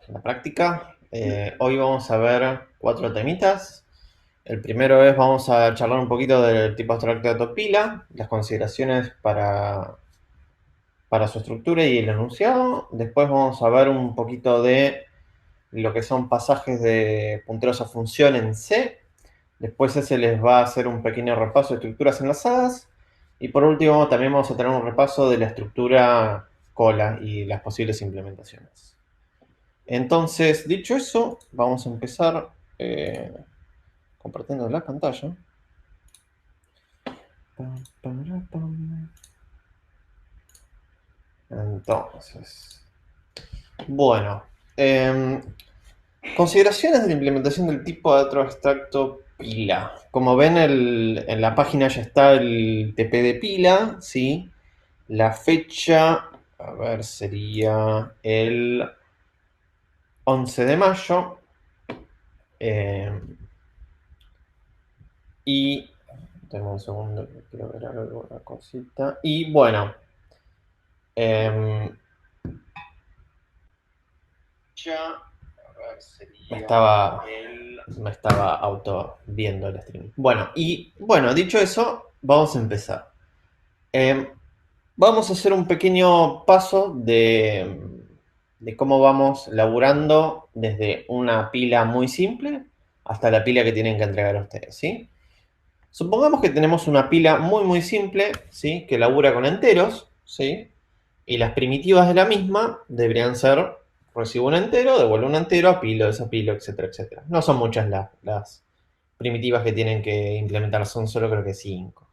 en la práctica. Hoy vamos a ver 4 temitas. El primero es, vamos a charlar un poquito del tipo abstracto de topila, las consideraciones para su estructura y el enunciado. Después vamos a ver un poquito de lo que son pasajes de punteros a función en C. Después ese les va a hacer un pequeño repaso de estructuras enlazadas. Y por último también vamos a tener un repaso de la estructura cola y las posibles implementaciones. Entonces, dicho eso, vamos a empezar compartiendo la pantalla. Entonces, bueno, consideraciones de la implementación del tipo de otro abstracto pila. Como ven, en la página ya está el TP de pila, ¿sí? La fecha, a ver, sería el 11 de mayo. Y tengo un segundo que quiero ver algo, una cosita. Y bueno, ya me estaba auto viendo el stream. Bueno, y bueno, dicho eso, vamos a empezar. Vamos a hacer un pequeño paso de cómo vamos laburando desde una pila muy simple hasta la pila que tienen que entregar ustedes, ¿sí? Supongamos que tenemos una pila muy simple, ¿sí? Que labura con enteros, ¿sí? Y las primitivas de la misma deberían ser: recibo un entero, devuelvo un entero, apilo, desapilo, etcétera, etcétera. No son muchas las primitivas que tienen que implementar, son solo creo que 5.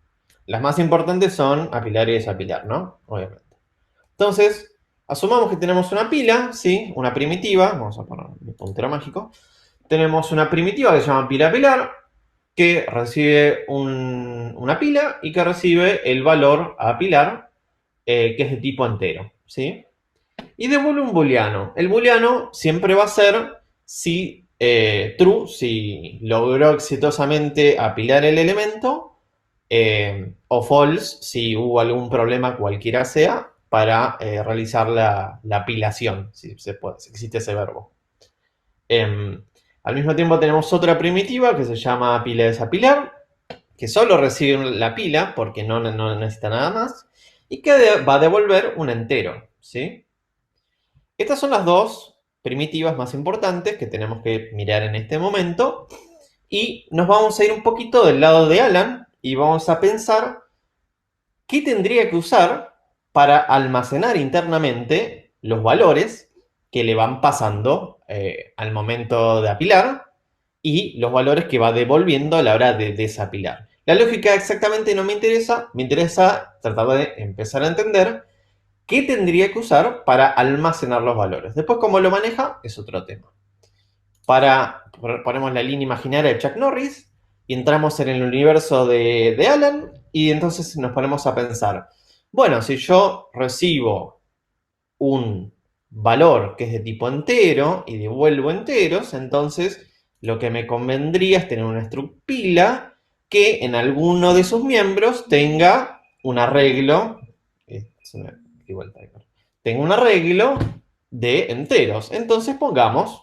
Las más importantes son apilar y desapilar, ¿no? Obviamente. Entonces, asumamos que tenemos una pila, ¿sí? Una primitiva, vamos a poner mi puntero mágico. Tenemos una primitiva que se llama pila pilar, que recibe una pila y que recibe el valor a apilar, que es de tipo entero, ¿sí? Y devuelve un booleano. El booleano siempre va a ser si true, si logró exitosamente apilar el elemento, o false, si hubo algún problema cualquiera sea para realizar la apilación, si existe ese verbo. Al mismo tiempo tenemos otra primitiva que se llama pila desapilar, que solo recibe la pila porque no necesita nada más, y que va a devolver un entero, ¿sí? Estas son las dos primitivas más importantes que tenemos que mirar en este momento. Y nos vamos a ir un poquito del lado de Alan y vamos a pensar qué tendría que usar para almacenar internamente los valores que le van pasando al momento de apilar y los valores que va devolviendo a la hora de desapilar. La lógica exactamente no me interesa tratar de empezar a entender qué tendría que usar para almacenar los valores. Después, cómo lo maneja es otro tema. Ponemos la línea imaginaria de Chuck Norris y entramos en el universo de Alan y entonces nos ponemos a pensar, bueno, si yo recibo un valor que es de tipo entero y devuelvo enteros, entonces lo que me convendría es tener una estrucpila que en alguno de sus miembros tenga un arreglo, tenga un arreglo de enteros. Entonces pongamos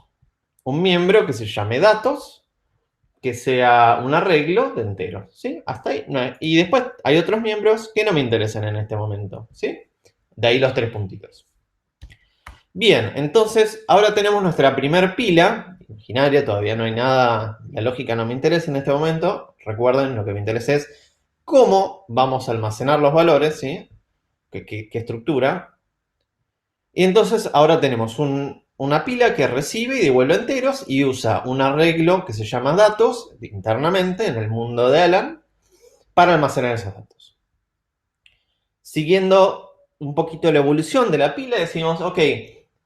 un miembro que se llame datos, que sea un arreglo de enteros, ¿sí? Hasta ahí. No, y después hay otros miembros que no me interesan en este momento, ¿sí? De ahí los 3 puntitos. Bien, entonces ahora tenemos nuestra primer pila imaginaria, todavía no hay nada, la lógica no me interesa en este momento. Recuerden, lo que me interesa es cómo vamos a almacenar los valores, ¿sí? ¿Qué estructura? Y entonces ahora tenemos una pila que recibe y devuelve enteros y usa un arreglo que se llama datos internamente en el mundo de Alan para almacenar esos datos. Siguiendo un poquito la evolución de la pila, decimos, ok,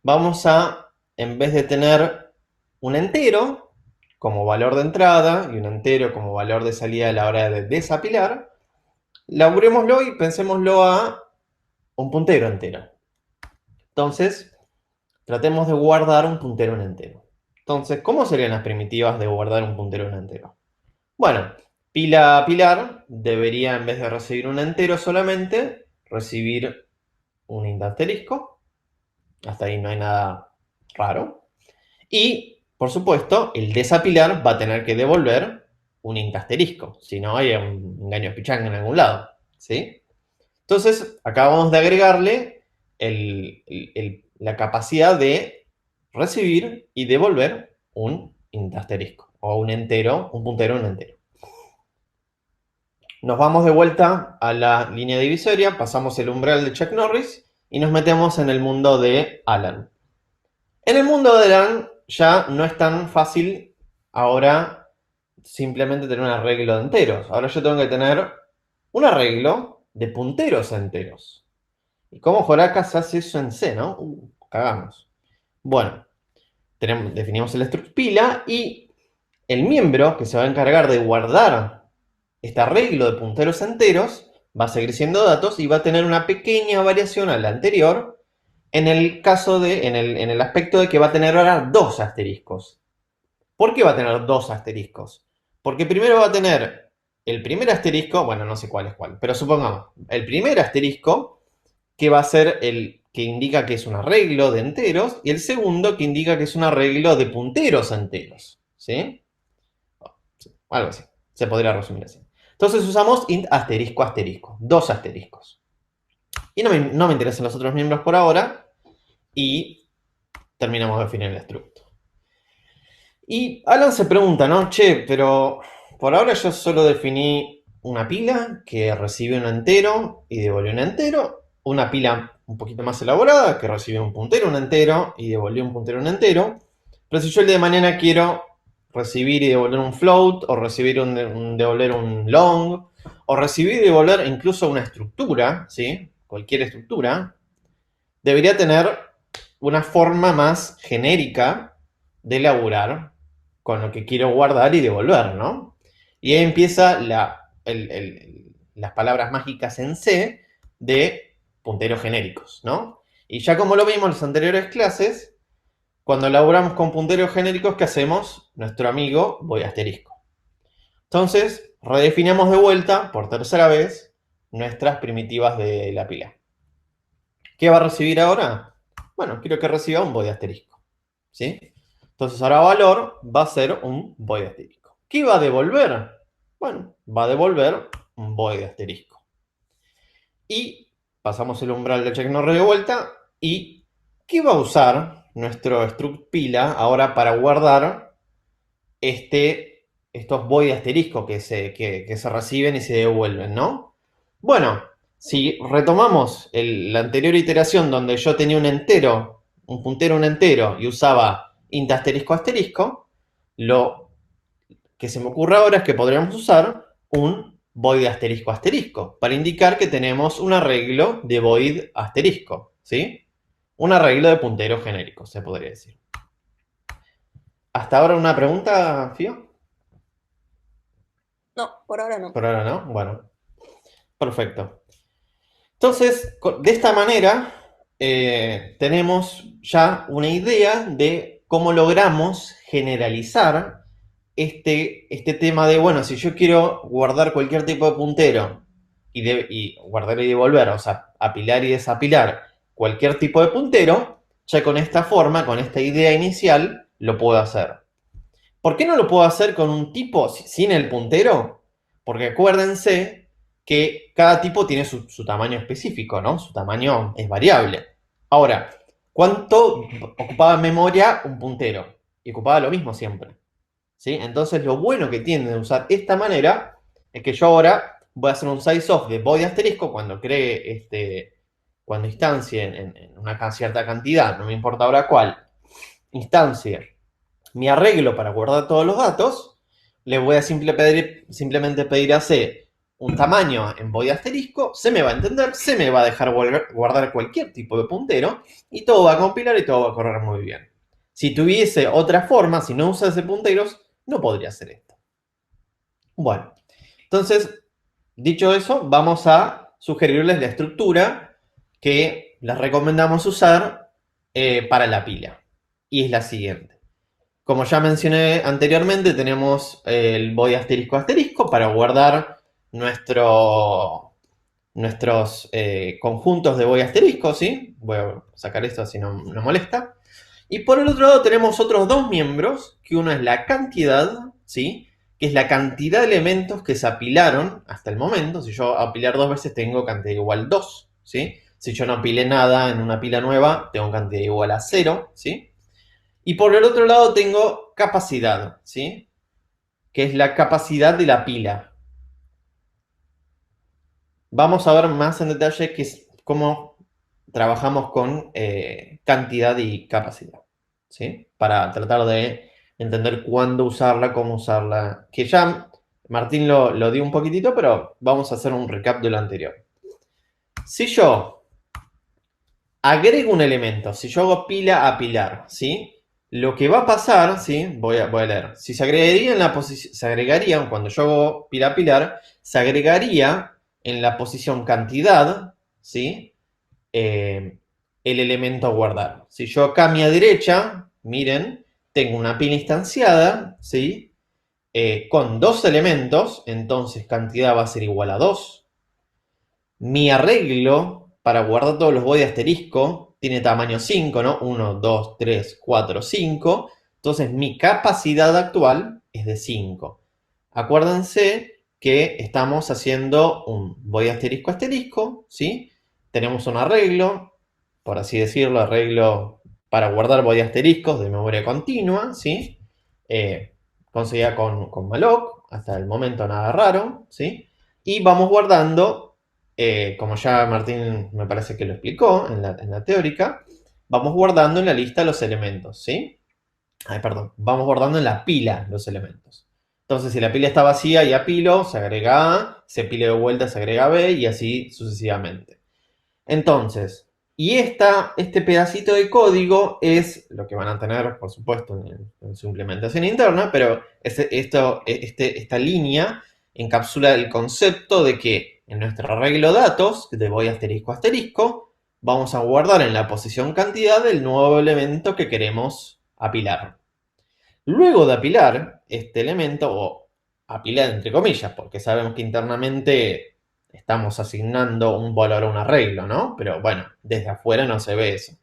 vamos a, en vez de tener un entero como valor de entrada y un entero como valor de salida a la hora de desapilar, laburémoslo y pensémoslo a un puntero entero. Entonces, tratemos de guardar un puntero en entero. Entonces, ¿cómo serían las primitivas de guardar un puntero en entero? Bueno, pila pilar debería, en vez de recibir un entero solamente, recibir un int asterisco. Hasta ahí no hay nada raro. Y, por supuesto, el desapilar va a tener que devolver un int asterisco, si no hay un engaño pichanga en algún lado, ¿sí? Entonces, acabamos de agregarle la capacidad de recibir y devolver un int asterisco, o un entero, un puntero, un entero. Nos vamos de vuelta a la línea divisoria, pasamos el umbral de Chuck Norris y nos metemos en el mundo de Alan. En el mundo de Alan ya no es tan fácil ahora simplemente tener un arreglo de enteros. Ahora yo tengo que tener un arreglo de punteros enteros. ¿Y cómo Joracas hace eso en C, no? Cagamos. Bueno, definimos el struct pila y el miembro que se va a encargar de guardar este arreglo de punteros enteros va a seguir siendo datos y va a tener una pequeña variación a la anterior en el caso de, en el aspecto de que va a tener ahora dos asteriscos. ¿Por qué va a tener dos asteriscos? Porque primero va a tener el primer asterisco, bueno, no sé cuál es cuál, pero supongamos, el primer asterisco que va a ser el que indica que es un arreglo de enteros y el segundo que indica que es un arreglo de punteros enteros, ¿sí? Algo así, se podría resumir así. Entonces usamos int asterisco asterisco, dos asteriscos. Y no me interesan los otros miembros por ahora y terminamos de definir el struct. Y Alan se pregunta, ¿no? Che, pero por ahora yo solo definí una pila que recibe un entero y devolvió un entero. Una pila un poquito más elaborada que recibe un puntero, un entero y devolvió un puntero, un entero. Pero si yo el día de mañana quiero recibir y devolver un float, o recibir devolver un long, o recibir y devolver incluso una estructura, ¿sí? Cualquier estructura, debería tener una forma más genérica de elaborar con lo que quiero guardar y devolver, ¿no? Y ahí empieza las palabras mágicas en C de punteros genéricos, ¿no? Y ya como lo vimos en las anteriores clases, cuando elaboramos con punteros genéricos, ¿qué hacemos? Nuestro amigo voy asterisco. Entonces, redefinamos de vuelta, por tercera vez, nuestras primitivas de la pila. ¿Qué va a recibir ahora? Bueno, quiero que reciba un void asterisco, ¿sí? Entonces ahora valor va a ser un void asterisco. ¿Qué va a devolver? Bueno, va a devolver un void asterisco. Y pasamos el umbral de check no de vuelta. ¿Y qué va a usar nuestro struct pila ahora para guardar estos void asteriscos que se reciben y se devuelven, ¿no? Bueno, si retomamos la anterior iteración donde yo tenía un entero, un puntero, un entero y usaba int asterisco asterisco, lo que se me ocurre ahora es que podríamos usar un void asterisco asterisco para indicar que tenemos un arreglo de void asterisco, ¿sí? Un arreglo de punteros genéricos, se podría decir. ¿Hasta ahora una pregunta, Fío? No, por ahora no. Por ahora no. Bueno, perfecto. Entonces, de esta manera, tenemos ya una idea de cómo logramos generalizar este tema de, bueno, si yo quiero guardar cualquier tipo de puntero y guardar y devolver, o sea, apilar y desapilar cualquier tipo de puntero, ya con esta forma, con esta idea inicial, lo puedo hacer. ¿Por qué no lo puedo hacer con un tipo sin el puntero? Porque acuérdense que cada tipo tiene su tamaño específico, ¿no? Su tamaño es variable. Ahora, ¿cuánto ocupaba memoria un puntero? Y ocupaba lo mismo siempre, ¿sí? Entonces, lo bueno que tiene de usar esta manera es que yo ahora voy a hacer un size-off de void asterisco cuando cree cuando instancie en una cierta cantidad, no me importa ahora cuál, instancie mi arreglo para guardar todos los datos, le voy a simplemente pedir a C un tamaño en void asterisco, se me va a entender, se me va a dejar guardar cualquier tipo de puntero y todo va a compilar y todo va a correr muy bien. Si tuviese otra forma, si no usase punteros, no podría hacer esto. Bueno, entonces, dicho eso, vamos a sugerirles la estructura que les recomendamos usar para la pila. Y es la siguiente. Como ya mencioné anteriormente, tenemos el void asterisco asterisco para guardar nuestros conjuntos de void asterisco, ¿sí? Voy a sacar esto así no molesta. Y por el otro lado tenemos otros dos miembros, que uno es la cantidad, ¿sí? Que es la cantidad de elementos que se apilaron hasta el momento. Si yo apilar dos veces tengo cantidad igual a 2, ¿sí? Si yo no apilé nada en una pila nueva, tengo cantidad igual a 0, ¿sí? Y por el otro lado tengo capacidad, ¿sí? Que es la capacidad de la pila. Vamos a ver más en detalle cómo trabajamos con cantidad y capacidad, ¿sí? Para tratar de entender cuándo usarla, cómo usarla. Que ya Martín lo dio un poquitito, pero vamos a hacer un recap de lo anterior. Si yo agrego un elemento, si yo hago pila a pilar, ¿sí? Lo que va a pasar, ¿sí? Voy a leer. Si se agregaría en la posición, se agregaría, cuando yo hago pila a pilar, se agregaría en la posición cantidad, ¿sí? El elemento a guardar. Si yo acá a mi derecha, miren, tengo una pila instanciada, ¿sí? Con dos elementos, entonces cantidad va a ser igual a 2. Mi arreglo para guardar todos los body asterisco tiene tamaño 5, ¿no? 1, 2, 3, 4, 5. Entonces mi capacidad actual es de 5. Acuérdense que estamos haciendo un body asterisco asterisco, ¿sí? Tenemos un arreglo, por así decirlo, arreglo para guardar body asteriscos de memoria continua, ¿sí? Conseguida con malloc, hasta el momento nada raro, ¿sí? Y vamos guardando como ya Martín me parece que lo explicó en la teórica, vamos guardando en la lista los elementos, ¿sí? Ay, perdón, vamos guardando en la pila los elementos. Entonces, si la pila está vacía y apilo, se agrega A, se pila de vuelta, se agrega B y así sucesivamente. Entonces, y este pedacito de código es lo que van a tener, por supuesto, en su implementación interna, pero esta línea encapsula el concepto de que en nuestro arreglo de datos, de voy asterisco asterisco, vamos a guardar en la posición cantidad el nuevo elemento que queremos apilar. Luego de apilar este elemento, o apilar entre comillas, porque sabemos que internamente estamos asignando un valor a un arreglo, ¿no? Pero bueno, desde afuera no se ve eso.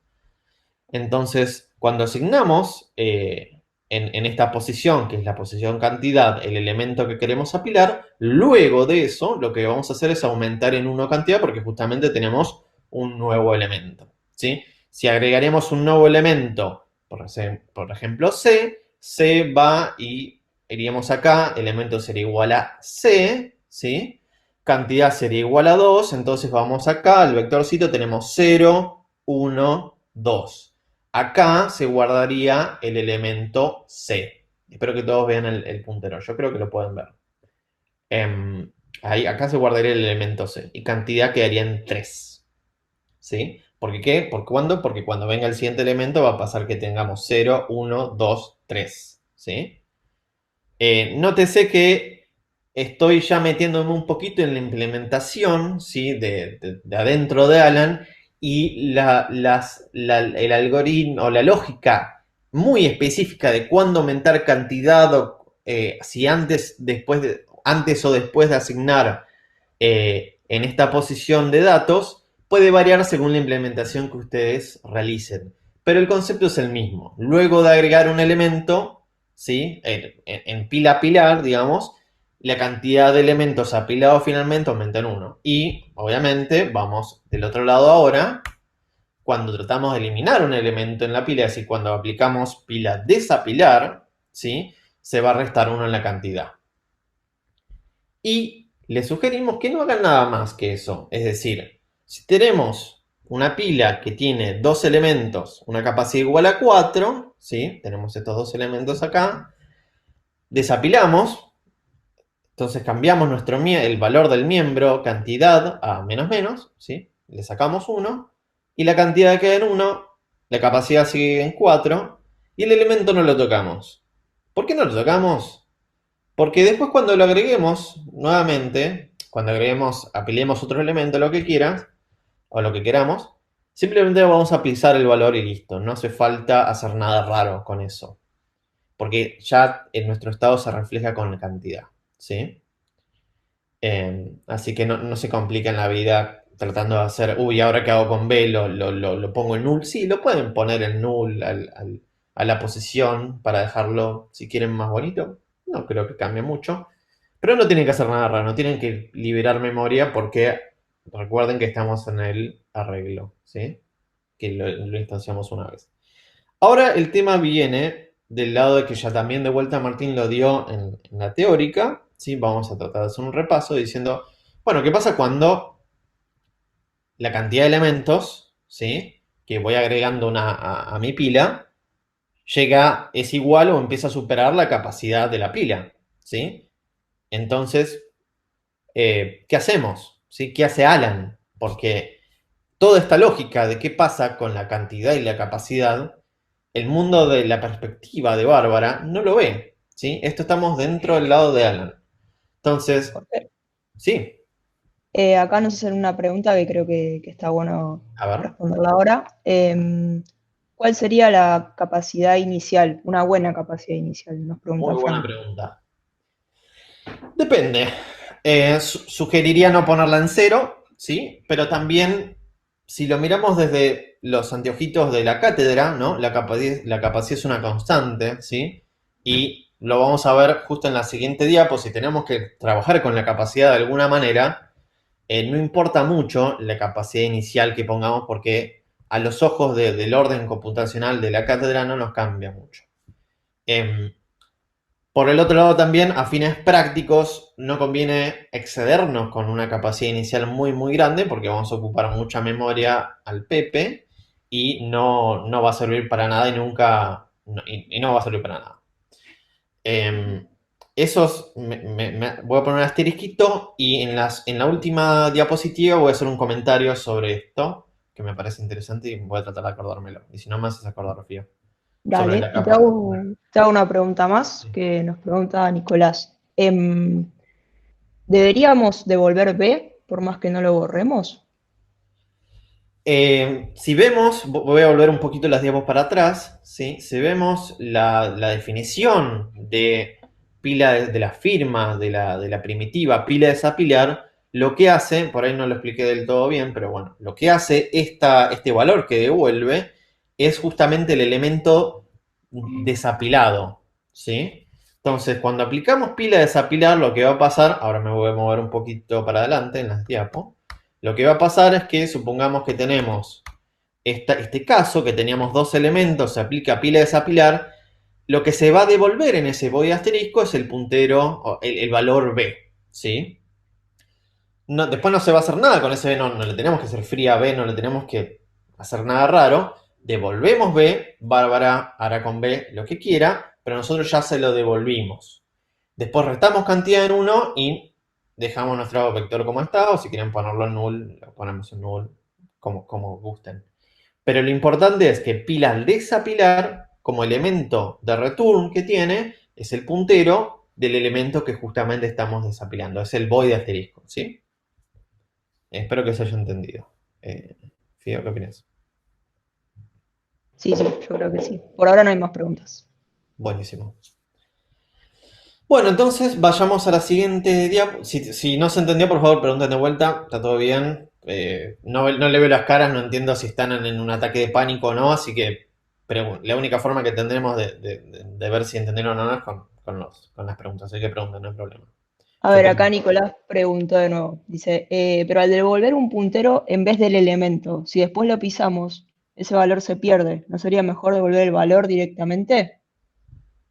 Entonces, cuando asignamos en esta posición, que es la posición cantidad, el elemento que queremos apilar, luego de eso lo que vamos a hacer es aumentar en 1 cantidad porque justamente tenemos un nuevo elemento, ¿sí? Si agregaremos un nuevo elemento, por ejemplo C va y iríamos acá, elemento sería igual a C, ¿sí? Cantidad sería igual a 2, entonces vamos acá, al vectorcito tenemos 0, 1, 2. Acá se guardaría el elemento C. Espero que todos vean el puntero. Yo creo que lo pueden ver. Acá se guardaría el elemento C. Y cantidad quedaría en 3. ¿Sí? ¿Por qué? ¿Por cuándo? Porque cuando venga el siguiente elemento va a pasar que tengamos 0, 1, 2, 3. ¿Sí? Nótese que estoy ya metiéndome un poquito en la implementación, ¿sí? de adentro de Alan y el algoritmo o la lógica muy específica de cuándo aumentar cantidad o si antes o después de asignar en esta posición de datos puede variar según la implementación que ustedes realicen. Pero el concepto es el mismo. Luego de agregar un elemento, ¿sí? En pila a pilar, digamos, la cantidad de elementos apilados finalmente aumenta en 1. Y, obviamente, vamos del otro lado ahora, cuando tratamos de eliminar un elemento en la pila, es decir, cuando aplicamos pila desapilar, ¿sí? Se va a restar 1 en la cantidad. Y les sugerimos que no hagan nada más que eso. Es decir, si tenemos una pila que tiene dos elementos, una capacidad igual a 4, ¿sí? Tenemos estos dos elementos acá, desapilamos, entonces cambiamos el valor del miembro cantidad a menos menos, ¿sí? Le sacamos 1 y la cantidad queda en 1, la capacidad sigue en 4 y el elemento no lo tocamos. ¿Por qué no lo tocamos? Porque después cuando lo agreguemos nuevamente, cuando apilemos otro elemento, lo que quieras, o lo que queramos, simplemente vamos a pisar el valor y listo. No hace falta hacer nada raro con eso. Porque ya en nuestro estado se refleja con la cantidad, ¿sí? Así que no se compliquen la vida tratando de hacer, uy, ¿ahora qué hago con B? ¿Lo pongo en null? Sí, lo pueden poner en null a la posición para dejarlo, si quieren, más bonito. No creo que cambie mucho. Pero no tienen que hacer nada raro, no tienen que liberar memoria porque recuerden que estamos en el arreglo, ¿sí? Que lo instanciamos una vez. Ahora el tema viene del lado de que ya también de vuelta Martín lo dio en la teórica, ¿sí? Vamos a tratar de hacer un repaso diciendo, bueno, ¿qué pasa cuando la cantidad de elementos, ¿sí? Que voy agregando a mi pila es igual o empieza a superar la capacidad de la pila, ¿sí? Entonces, ¿qué hacemos? ¿Sí? ¿Qué hace Alan? Porque toda esta lógica de qué pasa con la cantidad y la capacidad, el mundo de la perspectiva de Bárbara no lo ve, ¿sí? Esto estamos dentro del lado de Alan. Entonces, Jorge. sí, Acá nos hacen una pregunta que creo que está bueno a ver, responderla ahora. ¿Cuál sería la capacidad inicial, una buena capacidad inicial? Nos muy pregunta buena Frank. pregunta. Depende. Sugeriría no ponerla en cero, ¿sí? Pero también, si lo miramos desde los anteojitos de la cátedra, ¿no? La capacidad es una constante, ¿sí? Y lo vamos a ver justo en la siguiente diapo. Si tenemos que trabajar con la capacidad de alguna manera, no importa mucho la capacidad inicial que pongamos porque a los ojos del orden computacional de la cátedra no nos cambia mucho. Em, por el otro lado también, a fines prácticos, no conviene excedernos con una capacidad inicial muy muy grande porque vamos a ocupar mucha memoria al Pepe y no va a servir para nada y nunca, y no va a servir para nada. Eh, voy a poner un asterisquito y en la última diapositiva voy a hacer un comentario sobre esto que me parece interesante y voy a tratar de acordármelo. Y si no me haces acordar, Rocío, sobre Dale, la y capa. te hago una pregunta más que nos pregunta Nicolás. ¿Deberíamos devolver B por más que no lo borremos? Si vemos, voy a volver un poquito las diapos para atrás, ¿sí? Si vemos la definición de pila de la firma, de la primitiva pila desapilar, lo que hace, por ahí no lo expliqué del todo bien, pero bueno, lo que hace este valor que devuelve es justamente el elemento desapilado, ¿sí? Entonces, cuando aplicamos pila desapilar, lo que va a pasar, ahora me voy a mover un poquito para adelante en las diapos, lo que va a pasar es que supongamos que tenemos este caso, que teníamos dos elementos, se aplica pila desapilar, lo que se va a devolver en ese void asterisco es el puntero, o el valor B, ¿sí? No, después no se va a hacer nada con ese B, no le tenemos que hacer fría B, no le tenemos que hacer nada raro. Devolvemos B, Bárbara hará con B lo que quiera, pero nosotros ya se lo devolvimos. Después restamos cantidad en 1 y dejamos nuestro vector como está, o si quieren ponerlo en null, lo ponemos en null, como gusten. Pero lo importante es que pila al desapilar, como elemento de return que tiene, es el puntero del elemento que justamente estamos desapilando. Es el void asterisco, ¿sí? Espero que se haya entendido. Fío, ¿qué opinas? Sí, sí, yo creo que sí. Por ahora no hay más preguntas. Buenísimo. Bueno, entonces vayamos a la siguiente diapo. Si no se entendió, por favor, pregunten de vuelta. Está todo bien. No le veo las caras, no entiendo si están en un ataque de pánico o no, así que la única forma que tendremos de ver si entendieron o no es con las preguntas. Así que pregunten, no hay problema. A Yo ver, tengo. acá Nicolás preguntó de nuevo. Dice, pero al devolver un puntero en vez del elemento, si después lo pisamos, ese valor se pierde. ¿No sería mejor devolver el valor directamente?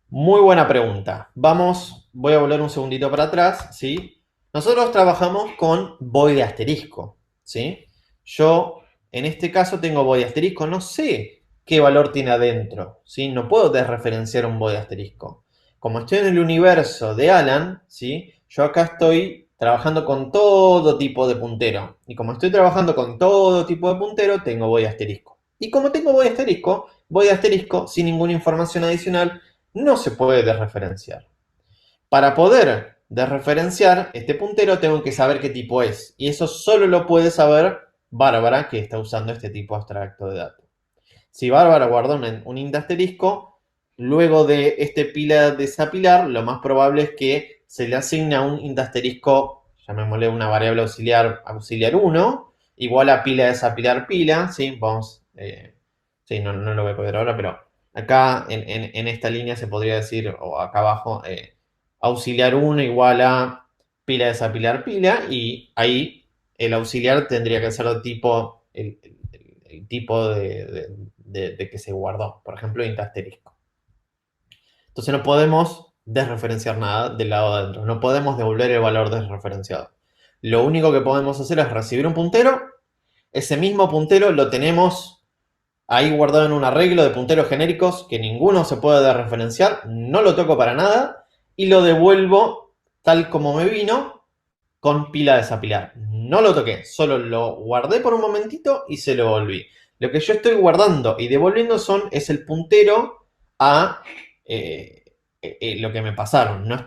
Muy buena pregunta. Voy a volver un segundito para atrás, ¿sí? Nosotros trabajamos con void de asterisco, ¿sí? Yo, en este caso, tengo void de asterisco, no sé qué valor tiene adentro, ¿sí? No puedo desreferenciar un void de asterisco. Como estoy en el universo de Alan, ¿sí? Yo acá estoy trabajando con todo tipo de puntero. Y como estoy trabajando con todo tipo de puntero, tengo void de asterisco. Y como tengo void de asterisco sin ninguna información adicional, no se puede desreferenciar. Para poder desreferenciar este puntero tengo que saber qué tipo es. Y eso solo lo puede saber Bárbara, que está usando este tipo abstracto de datos. Si Bárbara guarda un int asterisco, luego de este pila desapilar, lo más probable es que se le asigne a un int asterisco, llamémosle una variable auxiliar 1, igual a pila desapilar pila, ¿sí? Vamos, sí, no lo voy a poder ahora, pero acá en esta línea se podría decir, o acá abajo, auxiliar 1 igual a pila desapilar pila, y ahí el auxiliar tendría que ser de tipo, el tipo de que se guardó, por ejemplo, int asterisco. Entonces no podemos desreferenciar nada del lado de adentro, no podemos devolver el valor desreferenciado. Lo único que podemos hacer es recibir un puntero, ese mismo puntero lo tenemos ahí guardado en un arreglo de punteros genéricos que ninguno se puede desreferenciar, no lo toco para nada y lo devuelvo tal como me vino con pila desapilar. No lo toqué, solo lo guardé por un momentito y se lo volví. Lo que yo estoy guardando y devolviendo es el puntero a lo que me pasaron. No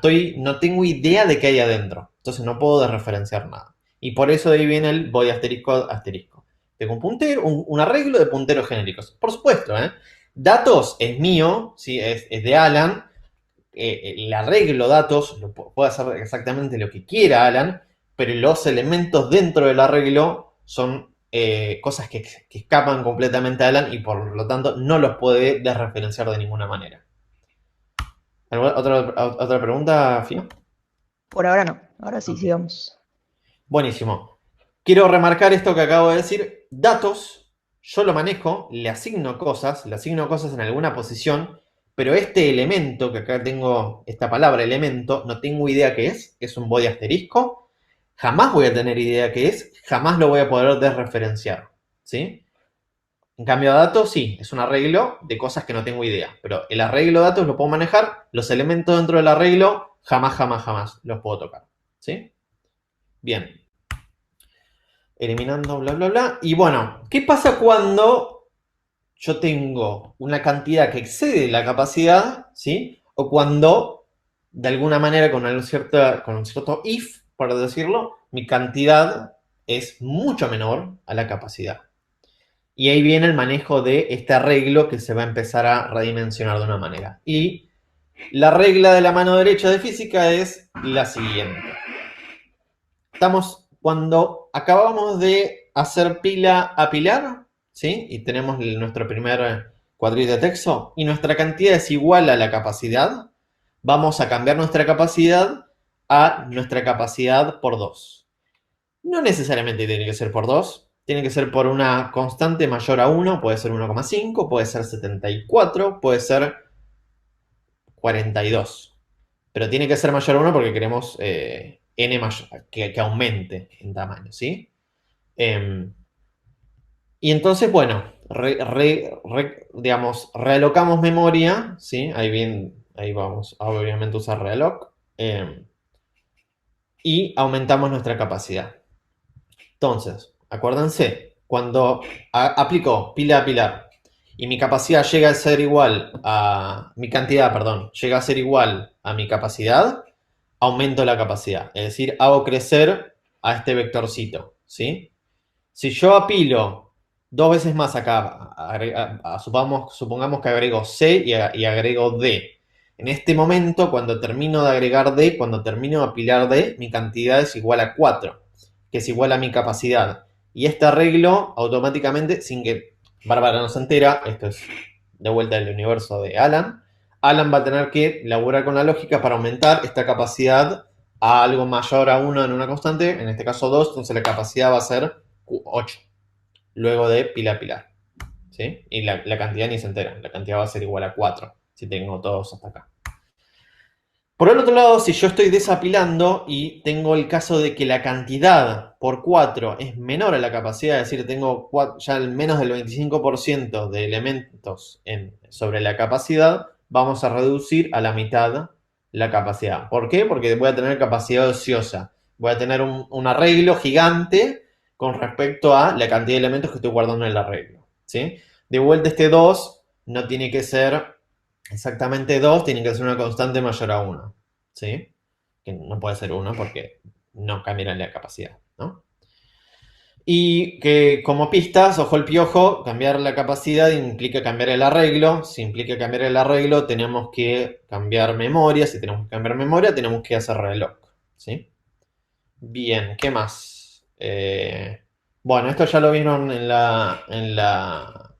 tengo idea de qué hay adentro. Entonces no puedo desreferenciar nada. Y por eso de ahí viene el void asterisco asterisco. Tengo un puntero, un arreglo de punteros genéricos. Por supuesto, ¿eh? Datos es mío, ¿sí? Es de Alan. El arreglo datos puede hacer exactamente lo que quiera Alan, pero los elementos dentro del arreglo son cosas que escapan completamente a Alan y por lo tanto no los puede desreferenciar de ninguna manera. ¿Otra pregunta, Fio? Por ahora no. Ahora sí, Ok. sigamos. Buenísimo. Quiero remarcar esto que acabo de decir. Datos, yo lo manejo, le asigno cosas en alguna posición, pero este elemento, que acá tengo esta palabra elemento, no tengo idea qué es un body asterisco, jamás voy a tener idea qué es, jamás lo voy a poder desreferenciar, ¿sí? En cambio, datos sí, es un arreglo de cosas que no tengo idea, pero el arreglo de datos lo puedo manejar, los elementos dentro del arreglo jamás los puedo tocar, ¿sí? Bien, eliminando bla bla bla. Y bueno, ¿qué pasa cuando yo tengo una cantidad que excede la capacidad, ¿sí? O cuando, de alguna manera, con un cierto if, por decirlo, mi cantidad es mucho menor a la capacidad. Y ahí viene el manejo de este arreglo que se va a empezar a redimensionar de una manera. Y la regla de la mano derecha de física es la siguiente. Cuando acabamos de hacer pila a pilar, ¿sí? Y tenemos nuestro primer cuadrito de texto y nuestra cantidad es igual a la capacidad, vamos a cambiar nuestra capacidad a nuestra capacidad por 2. No necesariamente tiene que ser por 2, tiene que ser por una constante mayor a 1, puede ser 1,5, puede ser 74, puede ser 42. Pero tiene que ser mayor a 1 porque queremos n mayor, que aumente en tamaño, ¿sí? Y entonces, bueno, digamos, realocamos memoria, ¿sí? Ahí vamos a obviamente usar realloc. Y aumentamos nuestra capacidad. Entonces, acuérdense, cuando aplico pila a pilar y mi capacidad llega a ser igual a mi cantidad, perdón, llega a ser igual a mi capacidad, aumento la capacidad. Es decir, hago crecer a este vectorcito, ¿sí? Si yo apilo 2 veces más acá, supongamos que agrego C y agrego D. En este momento, cuando termino de agregar D, cuando termino de apilar D, mi cantidad es igual a 4, que es igual a mi capacidad. Y este arreglo automáticamente, sin que Bárbara no se entera, esto es de vuelta del universo de Alan, Alan va a tener que laburar con la lógica para aumentar esta capacidad a algo mayor a 1 en una constante, en este caso 2, entonces la capacidad va a ser 8, luego de pila a pilar, ¿sí? Y la cantidad ni se entera, la cantidad va a ser igual a 4, si tengo todos hasta acá. Por el otro lado, si yo estoy desapilando y tengo el caso de que la cantidad por 4 es menor a la capacidad, es decir, tengo ya menos del 25% de elementos sobre la capacidad, vamos a reducir a la mitad la capacidad. ¿Por qué? Porque voy a tener capacidad ociosa. Voy a tener un arreglo gigante con respecto a la cantidad de elementos que estoy guardando en el arreglo, ¿sí? De vuelta, este 2 no tiene que ser exactamente 2, tiene que ser una constante mayor a 1, ¿sí? Que no puede ser 1 porque no cambiará la capacidad, ¿no? Y que como pistas, ojo el piojo, cambiar la capacidad implica cambiar el arreglo. Si implica cambiar el arreglo, tenemos que cambiar memoria. Si tenemos que cambiar memoria, tenemos que hacer reloj, ¿sí? Bien, ¿qué más? Bueno, esto ya lo vieron en la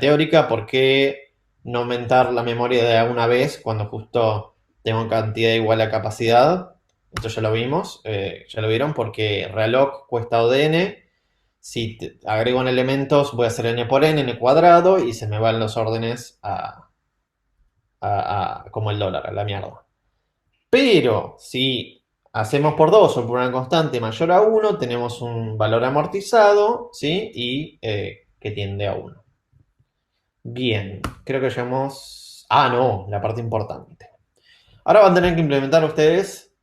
teórica. ¿Por qué no aumentar la memoria de una vez cuando justo tengo cantidad igual a capacidad? Esto ya lo vimos, ya lo vieron, porque reloj cuesta O de n. Si agrego en elementos, voy a hacer n por n cuadrado, y se me van los órdenes como el dólar, a la mierda. Pero si hacemos por 2 o por una constante mayor a uno, tenemos un valor amortizado, ¿sí? Y que tiende a uno. Bien, creo que llegamos... Ah, no, la parte importante. Ahora van a tener que implementar ustedes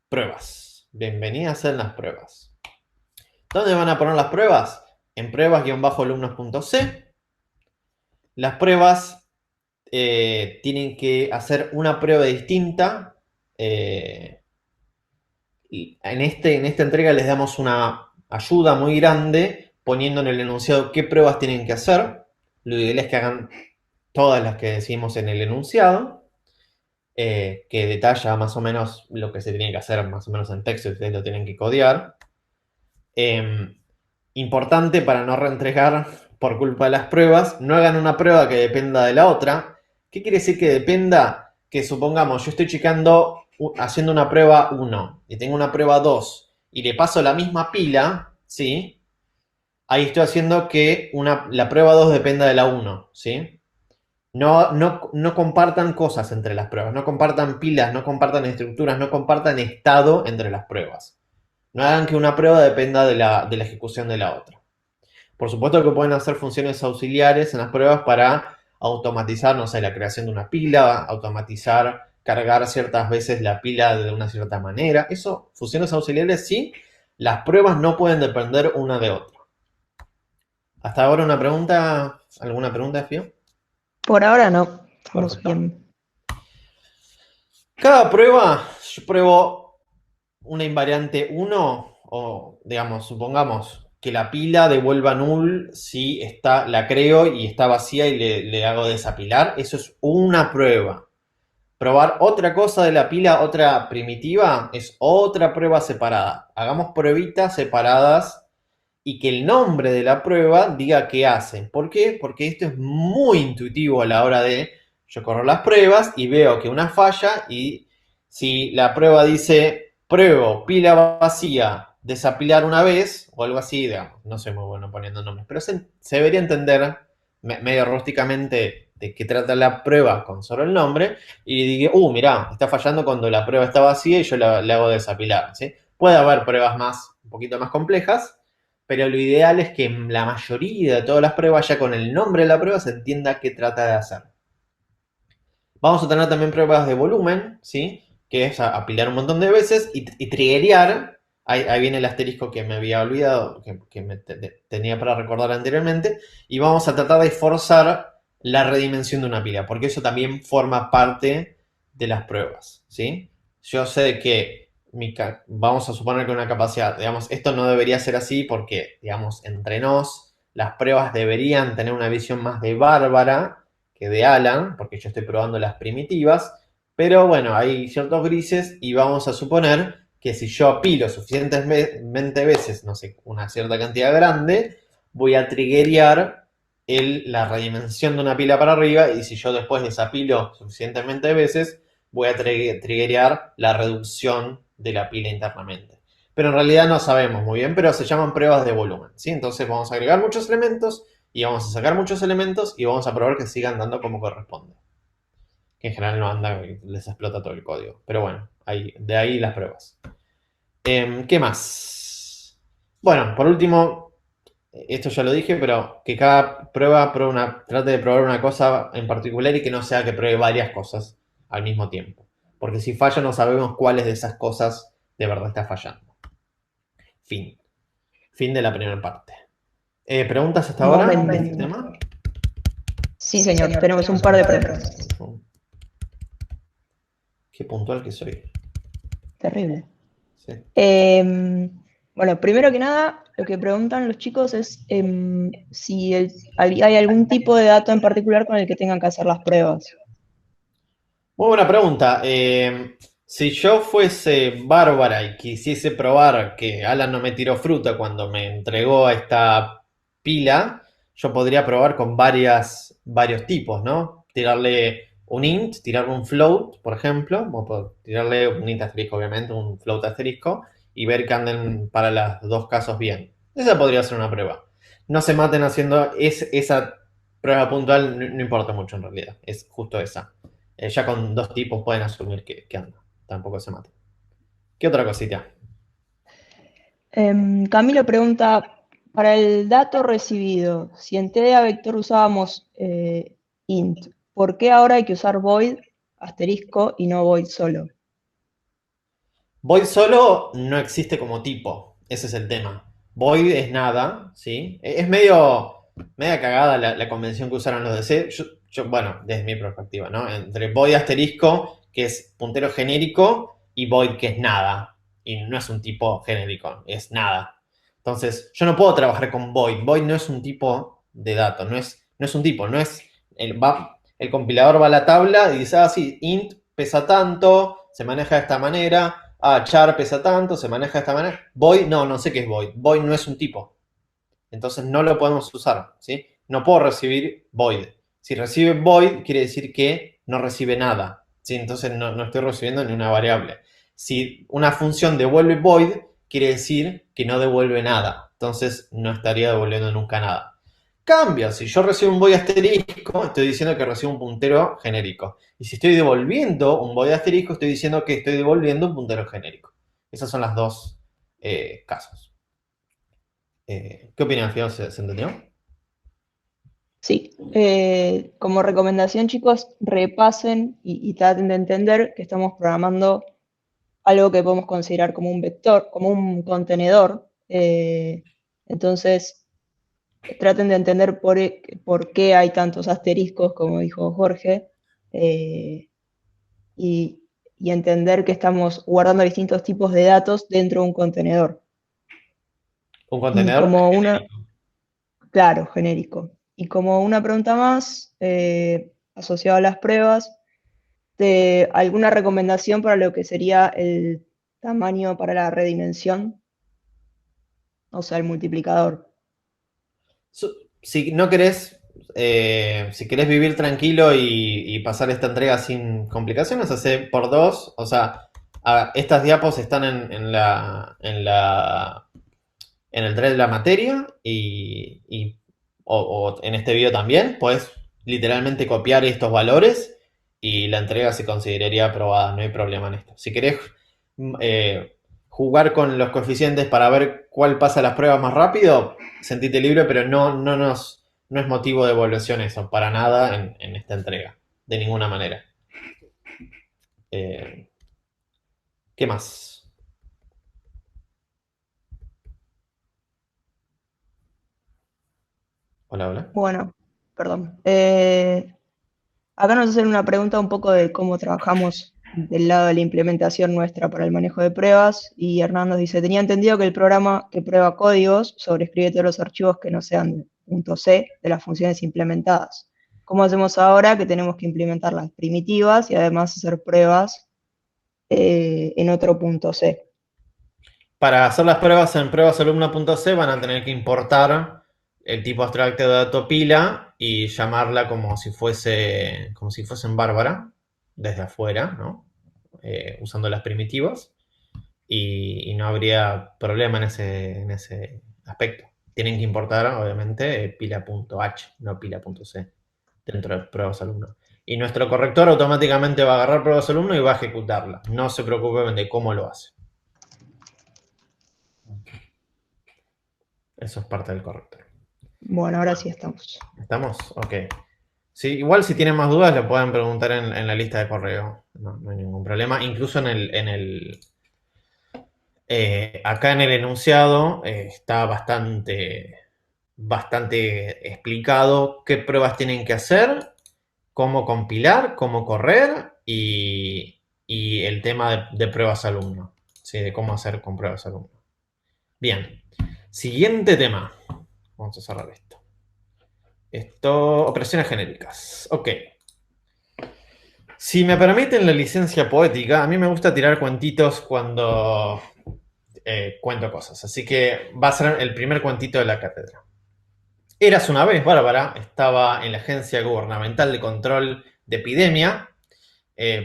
pruebas. Bienvenidas a las pruebas. ¿Dónde van a poner las pruebas? En pruebas-alumnos.c. Las pruebas tienen que hacer una prueba distinta. En esta entrega les damos una ayuda muy grande poniendo en el enunciado qué pruebas tienen que hacer. Lo ideal es que hagan todas las que decimos en el enunciado, que detalla más o menos lo que se tiene que hacer más o menos en texto, y ustedes lo tienen que codear. Importante para no reentregar por culpa de las pruebas, no hagan una prueba que dependa de la otra. ¿Qué quiere decir que dependa? Que supongamos, yo estoy checando, haciendo una prueba 1 y tengo una prueba 2 y le paso la misma pila, ¿sí? Ahí estoy haciendo que la prueba 2 dependa de la 1, ¿sí? No compartan cosas entre las pruebas, no compartan pilas, no compartan estructuras, no compartan estado entre las pruebas. No hagan que una prueba dependa de la ejecución de la otra. Por supuesto que pueden hacer funciones auxiliares en las pruebas para automatizar, no sé, la creación de una pila, automatizar, cargar ciertas veces la pila de una cierta manera. Eso, funciones auxiliares sí, las pruebas no pueden depender una de otra. ¿Hasta ahora una pregunta? ¿Alguna pregunta, Fio? Por ahora no, estamos Perfecto. bien. Cada prueba, yo pruebo una invariante 1, o digamos, supongamos que la pila devuelva null si la creo y está vacía y le hago desapilar. Eso es una prueba. Probar otra cosa de la pila, otra primitiva, es otra prueba separada. Hagamos pruebitas separadas y que el nombre de la prueba diga qué hacen. ¿Por qué? Porque esto es muy intuitivo a la hora de yo corro las pruebas y veo que una falla, y si la prueba dice pruebo pila vacía, desapilar una vez o algo así, digamos, no soy muy bueno poniendo nombres, pero se debería entender medio rústicamente de qué trata la prueba con solo el nombre, y digo, mirá, está fallando cuando la prueba está vacía y yo le hago desapilar, ¿sí? Puede haber pruebas un poquito más complejas, pero lo ideal es que en la mayoría de todas las pruebas, ya con el nombre de la prueba, se entienda qué trata de hacer. Vamos a tener también pruebas de volumen, ¿sí? Que es apilar un montón de veces y triggerear. Ahí viene el asterisco que me había olvidado, que tenía para recordar anteriormente. Y vamos a tratar de forzar la redimensión de una pila, porque eso también forma parte de las pruebas, ¿sí? Yo sé que vamos a suponer que una capacidad, digamos, esto no debería ser así porque, digamos, entre nos, las pruebas deberían tener una visión más de Bárbara que de Alan, porque yo estoy probando las primitivas, pero bueno, hay ciertos grises y vamos a suponer que si yo apilo suficientemente veces, no sé, una cierta cantidad grande, voy a triggerear la redimensión de una pila para arriba, y si yo después desapilo suficientemente veces, voy a triggerear la reducción de la pila internamente. Pero en realidad no sabemos muy bien, pero se llaman pruebas de volumen, ¿sí? Entonces vamos a agregar muchos elementos y vamos a sacar muchos elementos y vamos a probar que sigan dando como corresponde. Que en general no anda y les explota todo el código. Pero bueno, de ahí las pruebas. ¿Qué más? Bueno, por último, esto ya lo dije, pero que cada prueba trate de probar una cosa en particular y que no sea que pruebe varias cosas al mismo tiempo. Porque si falla no sabemos cuáles de esas cosas de verdad está fallando. Fin. Fin de la primera parte. ¿Preguntas hasta ahora de este Momento. tema? Sí, señor, tenemos un par de preguntas. Qué puntual que soy. Terrible. Sí. Bueno, primero que nada, lo que preguntan los chicos es si hay algún tipo de dato en particular con el que tengan que hacer las pruebas. Muy buena pregunta. Si yo fuese Bárbara y quisiese probar que Alan no me tiró fruta cuando me entregó esta pila, yo podría probar con varios tipos, ¿no? Tirarle un int, tirarle un float, por ejemplo, o tirarle un int asterisco, obviamente, un float asterisco, y ver que anden para los dos casos bien. Esa podría ser una prueba. No se maten haciendo esa prueba puntual, no importa mucho en realidad, es justo esa. Ya con dos tipos pueden asumir que anda. Tampoco se mate. ¿Qué otra cosita? Camilo pregunta, para el dato recibido, si en TDA vector usábamos int, ¿por qué ahora hay que usar void asterisco y no void solo? Void solo no existe como tipo. Ese es el tema. Void es nada, ¿sí? Es media cagada la convención que usaron los de C. Bueno, desde mi perspectiva, ¿no? Entre void asterisco, que es puntero genérico, y void, que es nada. Y no es un tipo genérico, es nada. Entonces, yo no puedo trabajar con void. Void no es un tipo de dato, no es un tipo, no es. El compilador va a la tabla y dice, sí, int pesa tanto, se maneja de esta manera. Char pesa tanto, se maneja de esta manera. Void, no sé qué es void. Void no es un tipo. Entonces no lo podemos usar, ¿sí? No puedo recibir void. Si recibe void, quiere decir que no recibe nada, ¿sí? Entonces no estoy recibiendo ni una variable. Si una función devuelve void, quiere decir que no devuelve nada. Entonces no estaría devolviendo nunca nada. Cambia, si yo recibo un void asterisco, estoy diciendo que recibo un puntero genérico. Y si estoy devolviendo un void asterisco, estoy diciendo que estoy devolviendo un puntero genérico. Esos son los dos casos. ¿Qué opinas, Fio? ¿Se entendió? Sí, como recomendación, chicos, repasen y traten de entender que estamos programando algo que podemos considerar como un vector, como un contenedor. Entonces, traten de entender por qué hay tantos asteriscos, como dijo Jorge, eh, y, y entender que estamos guardando distintos tipos de datos dentro de un contenedor. Un Y contenedor como una, genérico. claro, genérico. Y como una pregunta más, asociada a las pruebas, de alguna recomendación para lo que sería el tamaño para la redimensión, o sea, el multiplicador. Si no querés, si querés vivir tranquilo y pasar esta entrega sin complicaciones, hace por dos. O sea, estas diapos están en el thread de la materia o en este video también. Puedes literalmente copiar estos valores y la entrega se consideraría aprobada. No hay problema en esto. Si querés jugar con los coeficientes para ver cuál pasa las pruebas más rápido, sentite libre, pero no es motivo de evaluación eso, para nada en esta entrega. De ninguna manera. Eh, ¿Qué más? Hola, hola. Bueno, perdón. Acá nos hacen una pregunta un poco de cómo trabajamos del lado de la implementación nuestra para el manejo de pruebas. Y Hernán nos dice, tenía entendido que el programa que prueba códigos sobrescribe todos los archivos que no sean de .c de las funciones implementadas. ¿Cómo hacemos ahora que tenemos que implementar las primitivas y además hacer pruebas en otro .c? Para hacer las pruebas en pruebasalumno.c van a tener que importar el tipo abstracto de dato pila y llamarla como si fuese en Bárbara, desde afuera, ¿no? Usando las primitivas. Y no habría problema en ese aspecto. Tienen que importar, obviamente, pila.h, no pila.c, dentro de pruebas alumno. Y nuestro corrector automáticamente va a agarrar pruebas alumno y va a ejecutarla. No se preocupen de cómo lo hace. Eso es parte del corrector. Bueno, ahora sí estamos. ¿Estamos? Ok. Sí, igual si tienen más dudas lo pueden preguntar en la lista de correo. No hay ningún problema. Incluso acá en el enunciado está bastante explicado qué pruebas tienen que hacer, cómo compilar, cómo correr y el tema de pruebas alumno. ¿Sí? De cómo hacer con pruebas alumno. Bien. Siguiente tema. Vamos a cerrar esto. Operaciones genéricas. Ok. Si me permiten la licencia poética, a mí me gusta tirar cuentitos cuando cuento cosas. Así que va a ser el primer cuentito de la cátedra. Eras una vez, Bárbara, estaba en la Agencia Gubernamental de Control de Epidemia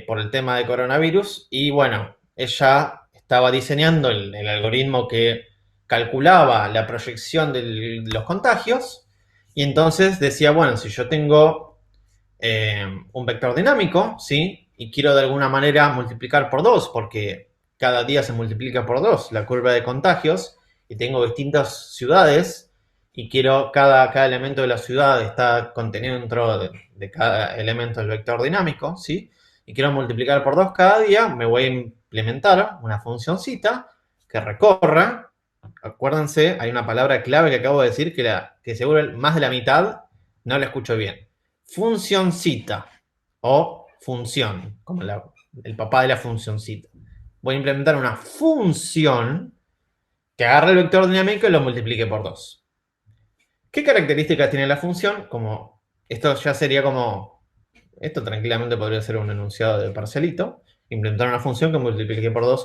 por el tema de coronavirus y bueno, ella estaba diseñando el algoritmo que calculaba la proyección de los contagios y entonces decía, bueno, si yo tengo un vector dinámico, ¿sí? Y quiero de alguna manera multiplicar por 2 porque cada día se multiplica por 2 la curva de contagios y tengo distintas ciudades y quiero cada elemento de la ciudad está contenido dentro de cada elemento del vector dinámico, ¿sí? Y quiero multiplicar por 2 cada día, me voy a implementar una funcioncita que recorra. Acuérdense, hay una palabra clave que acabo de decir que seguro más de la mitad no la escucho bien. Funcioncita o función, como el papá de la funcioncita. Voy a implementar una función que agarre el vector dinámico y lo multiplique por 2. ¿Qué características tiene la función? Como esto ya sería como, esto tranquilamente podría ser un enunciado de parcialito. Implementar una función que multiplique por 2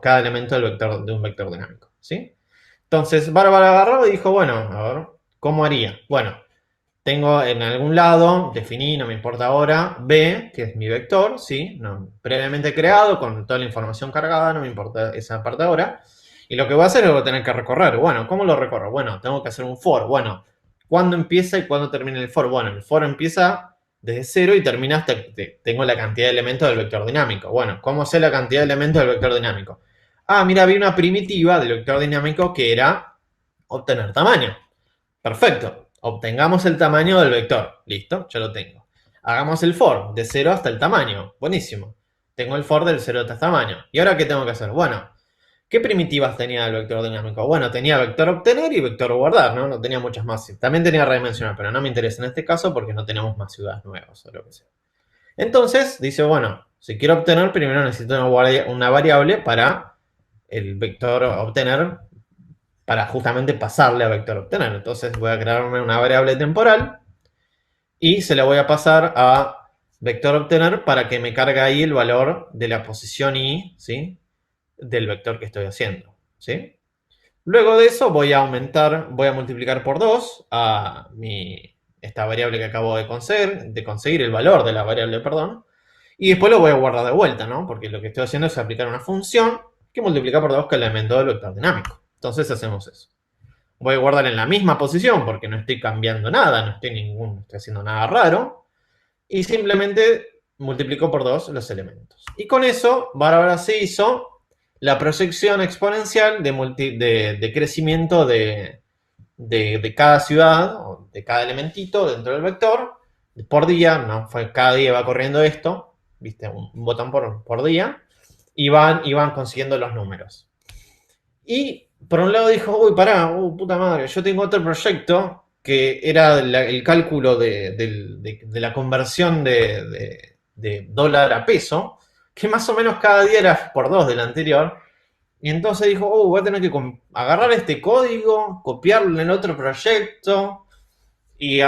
cada elemento del vector, de un vector dinámico, ¿sí? Entonces, Bárbara agarró y dijo, bueno, a ver, ¿cómo haría? Bueno, tengo en algún lado, definí, no me importa ahora, B, que es mi vector, ¿sí? No, previamente creado, con toda la información cargada, no me importa esa parte ahora. Y lo que voy a hacer es voy a tener que recorrer. Bueno, ¿cómo lo recorro? Bueno, tengo que hacer un for. Bueno, ¿cuándo empieza y cuándo termina el for? Bueno, el for empieza desde 0 y termina hasta que tengo la cantidad de elementos del vector dinámico. Bueno, ¿cómo sé la cantidad de elementos del vector dinámico? Ah, mira, había una primitiva del vector dinámico que era obtener tamaño. Perfecto. Obtengamos el tamaño del vector. Listo, ya lo tengo. Hagamos el for de 0 hasta el tamaño. Buenísimo. Tengo el for del 0 hasta el tamaño. ¿Y ahora qué tengo que hacer? Bueno, ¿qué primitivas tenía el vector dinámico? Bueno, tenía vector obtener y vector guardar, ¿no? No tenía muchas más. También tenía redimensionar, pero no me interesa en este caso porque no tenemos más ciudades nuevas o lo que sea. Entonces, dice, bueno, si quiero obtener, primero necesito una variable para el vector obtener para justamente pasarle a vector obtener. Entonces voy a crearme una variable temporal y se la voy a pasar a vector obtener para que me cargue ahí el valor de la posición i, ¿sí? Del vector que estoy haciendo, ¿sí? Luego de eso voy a multiplicar por 2 a esta variable que acabo de conseguir el valor de la variable, perdón, y después lo voy a guardar de vuelta, ¿no? Porque lo que estoy haciendo es aplicar una función que multiplica por 2 cada elemento del vector dinámico. Entonces hacemos eso. Voy a guardar en la misma posición porque no estoy cambiando nada, no estoy haciendo nada raro. Y simplemente multiplico por 2 los elementos. Y con eso, Bárbara se hizo la proyección exponencial de crecimiento de cada ciudad, o de cada elementito dentro del vector, por día, ¿no? Cada día va corriendo esto, ¿viste? Un botón por día, y van consiguiendo los números. Y por un lado dijo, uy, pará, puta madre, yo tengo otro proyecto que era el cálculo de la conversión de dólar a peso, que más o menos cada día era por 2 del anterior. Y entonces dijo, voy a tener que agarrar este código, copiarlo en el otro proyecto y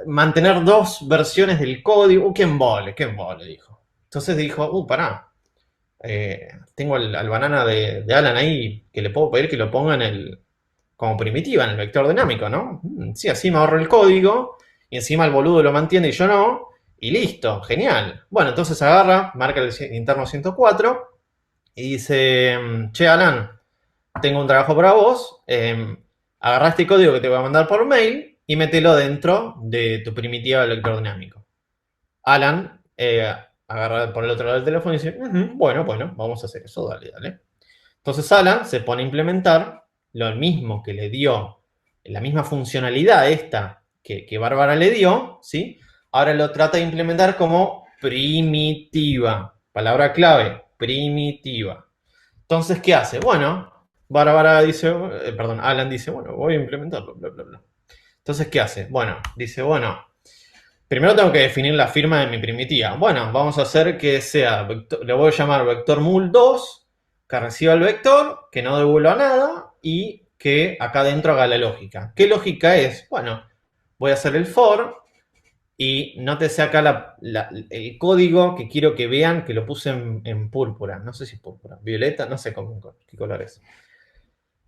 mantener dos versiones del código. ¡Qué embole, dijo. Entonces dijo, pará, tengo al banana de Alan ahí que le puedo pedir que lo ponga como primitiva en el vector dinámico, ¿no? Sí, así me ahorro el código y encima el boludo lo mantiene y yo no. Y listo, genial. Bueno, entonces agarra, marca el interno 104 y dice, che Alan, tengo un trabajo para vos, agarrá este código que te voy a mandar por mail y mételo dentro de tu primitiva del vector dinámico. Alan agarra por el otro lado del teléfono y dice, bueno, vamos a hacer eso, dale. Entonces Alan se pone a implementar lo mismo que le dio, la misma funcionalidad esta que Bárbara le dio, ¿sí? Ahora lo trata de implementar como primitiva. Palabra clave, primitiva. Entonces, ¿qué hace? Bueno, Alan dice, bueno, voy a implementarlo, bla, bla, bla. Entonces, ¿qué hace? Bueno, dice, bueno, primero tengo que definir la firma de mi primitiva. Bueno, vamos a hacer que sea, le voy a llamar vector mul2, que reciba el vector, que no devuelva nada y que acá adentro haga la lógica. ¿Qué lógica es? Bueno, voy a hacer el for y no te saca el código que quiero que vean, que lo puse en púrpura. No sé si es púrpura, violeta, no sé qué color es.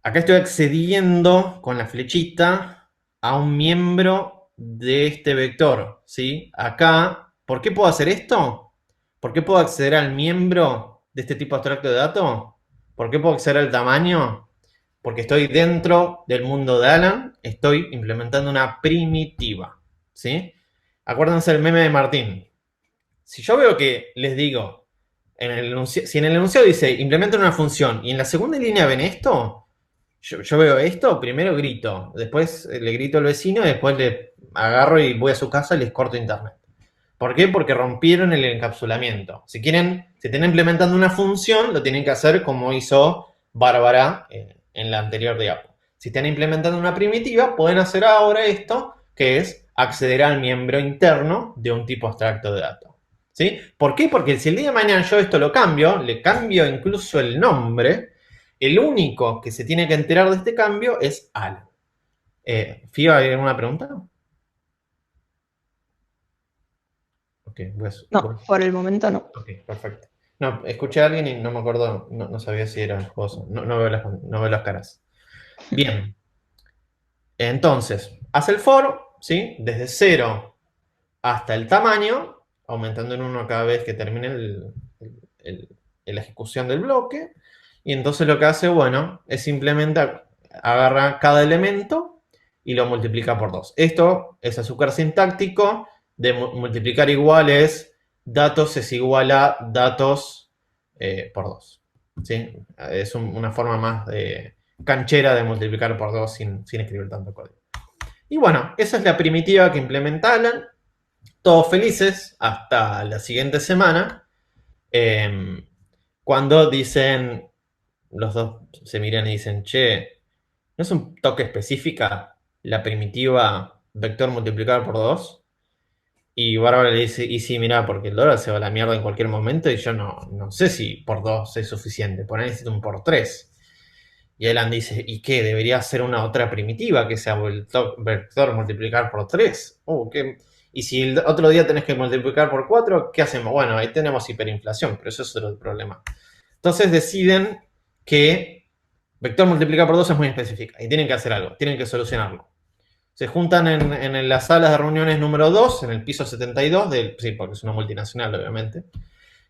Acá estoy accediendo con la flechita a un miembro de este vector, ¿sí? Acá, ¿por qué puedo hacer esto? ¿Por qué puedo acceder al miembro de este tipo abstracto de datos? ¿Por qué puedo acceder al tamaño? Porque estoy dentro del mundo de Alan, estoy implementando una primitiva, ¿sí? Acuérdense el meme de Martín. Si yo veo que les digo, si en el enunciado dice implementen una función y en la segunda línea ven esto, yo veo esto, primero grito, después le grito al vecino y después le agarro y voy a su casa y les corto internet. ¿Por qué? Porque rompieron el encapsulamiento. Si están implementando una función, lo tienen que hacer como hizo Bárbara en la anterior diapo. Si están implementando una primitiva, pueden hacer ahora esto, que es acceder al miembro interno de un tipo abstracto de datos. ¿Sí? ¿Por qué? Porque si el día de mañana yo esto lo cambio, le cambio incluso el nombre, el único que se tiene que enterar de este cambio es Alan. ¿Fío, hay alguna pregunta? Ok, pues, No, por el momento no. ok, perfecto. No, escuché a alguien y no me acuerdo, no sabía si era Joso. No veo no veo las caras. Bien, entonces, hace el for, ¿sí? Desde 0 hasta el tamaño, aumentando en uno cada vez que termine el- la ejecución del bloque. Y entonces lo que hace, bueno, es simplemente agarra cada elemento y lo multiplica por 2. Esto es azúcar sintáctico de multiplicar igual es datos es igual a datos por 2. ¿Sí? Es una forma más canchera de multiplicar por 2 sin escribir tanto código. Y bueno, esa es la primitiva que implementa Alan. Todos felices hasta la siguiente semana. eh, Cuando dicen, los dos se miran y dicen, che, ¿no es un toque específica la primitiva vector multiplicado por 2? Y Bárbara le dice, y sí, mira, porque el dólar se va a la mierda en cualquier momento y yo no sé si por 2 es suficiente, por ahí necesito un por 3. Y Elan dice, ¿y qué? Debería ser una otra primitiva que sea vector multiplicar por 3. Y si el otro día tenés que multiplicar por 4, ¿qué hacemos? Bueno, ahí tenemos hiperinflación, pero eso es otro problema. Entonces deciden que vector multiplicar por 2 es muy específica y tienen que hacer algo, tienen que solucionarlo. Se juntan en las salas de reuniones número 2, en el piso 72, sí, porque es una multinacional, obviamente,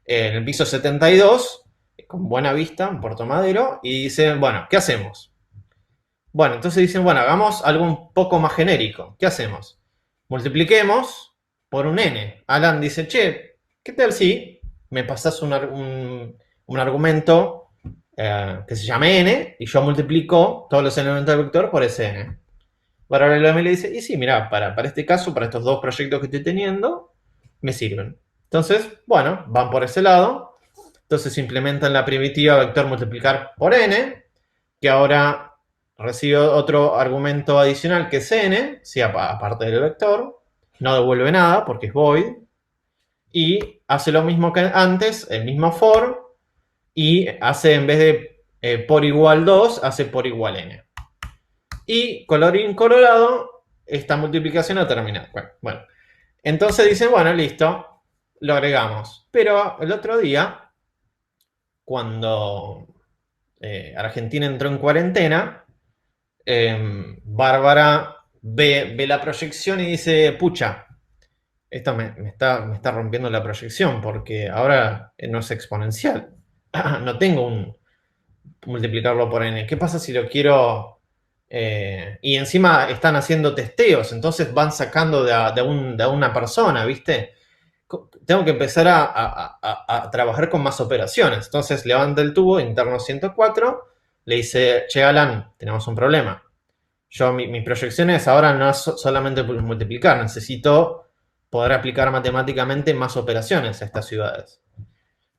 en el piso 72, con buena vista, en Puerto Madero, y dicen, bueno, ¿qué hacemos? Bueno, entonces dicen, bueno, hagamos algo un poco más genérico. ¿Qué hacemos? Multipliquemos por un n. Alan dice, che, ¿qué tal si me pasas un argumento que se llame n y yo multiplico todos los elementos del vector por ese n? Paralelo le dice, y sí, mira, para este caso, para estos dos proyectos que estoy teniendo, me sirven. Entonces, bueno, van por ese lado. Entonces implementan la primitiva vector multiplicar por n, que ahora recibe otro argumento adicional que es n, ¿sí? Aparte del vector. No devuelve nada porque es void. Y hace lo mismo que antes, el mismo for, y hace en vez de por igual 2, hace por igual n. Y colorín colorado, esta multiplicación ha terminado. Bueno, entonces dicen, bueno, listo, lo agregamos. Pero el otro día, cuando Argentina entró en cuarentena, Bárbara ve la proyección y dice, pucha, esto me está rompiendo la proyección porque ahora no es exponencial. No tengo un multiplicarlo por n. ¿Qué pasa si lo quiero? Y encima están haciendo testeos, entonces van sacando de una persona, ¿viste? Tengo que empezar a trabajar con más operaciones. Entonces levanta el tubo interno 104, le dice, che, Alan, tenemos un problema. Mis proyecciones ahora no es solamente multiplicar, necesito poder aplicar matemáticamente más operaciones a estas ciudades.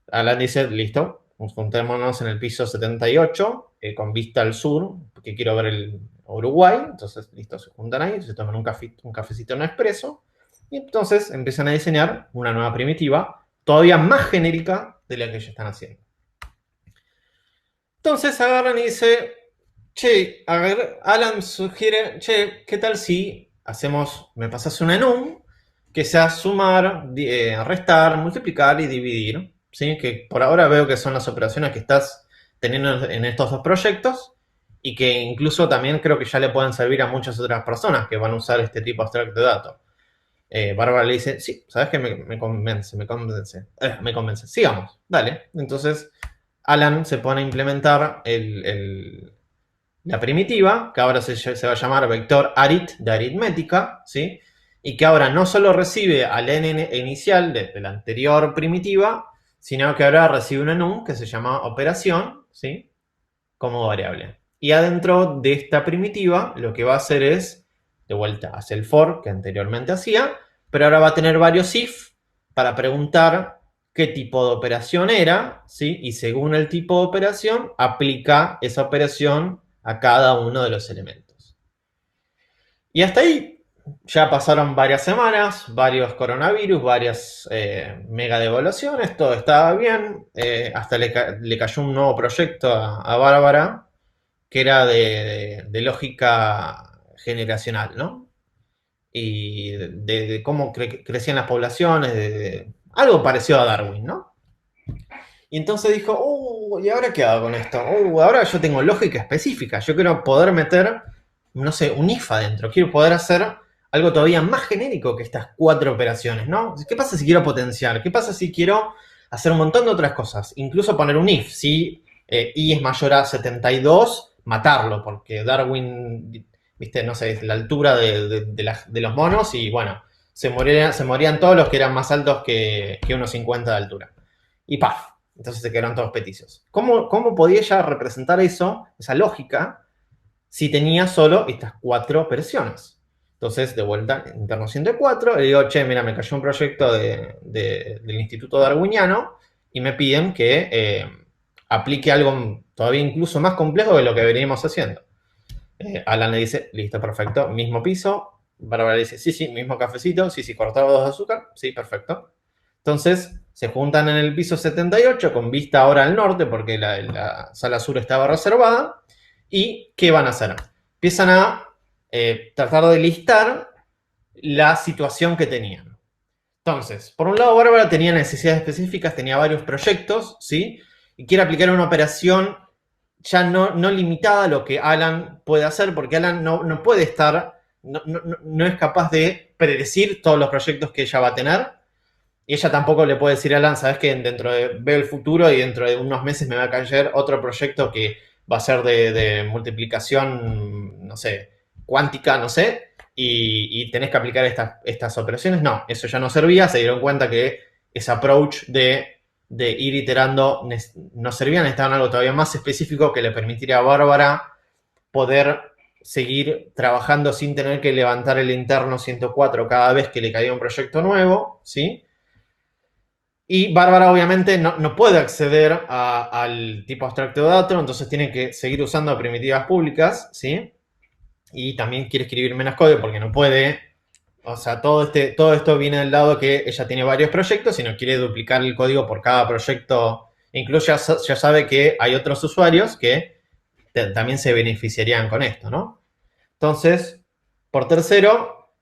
Alan dice, listo, juntémonos en el piso 78, con vista al sur, porque quiero ver el Uruguay. Entonces, listo, se juntan ahí, se toman un cafecito en expreso, y entonces empiezan a diseñar una nueva primitiva, todavía más genérica de la que ya están haciendo. Entonces agarran y dice, che, Alan sugiere, che, ¿qué tal si me pasas una enum que sea sumar, restar, multiplicar y dividir, ¿sí? Que por ahora veo que son las operaciones que estás teniendo en estos dos proyectos y que incluso también creo que ya le pueden servir a muchas otras personas que van a usar este tipo abstracto de datos. Bárbara le dice, sí, sabes que me convence, me convence. Sigamos, dale. Entonces, Alan se pone a implementar la primitiva, que ahora se va a llamar vector arit de aritmética, ¿sí? Y que ahora no solo recibe al n inicial de la anterior primitiva, sino que ahora recibe un enum que se llama operación, ¿sí? Como variable. Y adentro de esta primitiva, lo que va a hacer es, de vuelta, hace el for que anteriormente hacía, pero ahora va a tener varios if para preguntar qué tipo de operación era, ¿sí? Y según el tipo de operación, aplica esa operación a cada uno de los elementos. Y hasta ahí ya pasaron varias semanas, varios coronavirus, varias mega devaluaciones, todo estaba bien, hasta le cayó un nuevo proyecto a Bárbara, que era de lógica generacional, ¿no? Y de cómo crecían las poblaciones, algo parecido a Darwin, ¿no? Y entonces dijo, ¿y ahora qué hago con esto? Ahora yo tengo lógica específica, yo quiero poder meter, no sé, un if adentro, quiero poder hacer algo todavía más genérico que estas 4 operaciones, ¿no? ¿Qué pasa si quiero potenciar? ¿Qué pasa si quiero hacer un montón de otras cosas? Incluso poner un if, si i es mayor a 72, matarlo, porque Darwin, viste, no sé, es la altura de los monos y bueno, se morían todos los que eran más altos que unos 50 de altura. Y ¡paf! Entonces se quedaron todos peticios. ¿Cómo podía ella representar eso, esa lógica, si tenía solo estas 4 operaciones? Entonces, de vuelta, interno 104, le digo, che, mira, me cayó un proyecto del Instituto Darwiniano y me piden que aplique algo todavía incluso más complejo de lo que veníamos haciendo. Alan le dice, listo, perfecto, mismo piso. Bárbara le dice, sí, sí, mismo cafecito, sí, sí, cortado 2 de azúcar, sí, perfecto. Entonces, se juntan en el piso 78 con vista ahora al norte porque la sala sur estaba reservada. ¿Y qué van a hacer? Empiezan a tratar de listar la situación que tenían. Entonces, por un lado, Bárbara tenía necesidades específicas, tenía varios proyectos, ¿sí? Y quiere aplicar una operación ya no limitada a lo que Alan puede hacer, porque Alan no puede estar, no es capaz de predecir todos los proyectos que ella va a tener. Y ella tampoco le puede decir a Alan, sabes que veo el futuro y dentro de unos meses me va a caer otro proyecto que va a ser de multiplicación, no sé, cuántica, no sé, y tenés que aplicar estas operaciones. No, eso ya no servía, se dieron cuenta que ese approach de ir iterando no servía, necesitaban algo todavía más específico que le permitiera a Bárbara poder seguir trabajando sin tener que levantar el interno 104 cada vez que le caía un proyecto nuevo, ¿sí? Y Bárbara obviamente no puede acceder al tipo abstracto de datos, entonces tiene que seguir usando primitivas públicas, ¿sí? Y también quiere escribir menos código porque no puede. O sea, todo esto viene del lado que ella tiene varios proyectos y no quiere duplicar el código por cada proyecto. Incluso ya sabe que hay otros usuarios que también se beneficiarían con esto, ¿no? Entonces, por tercero,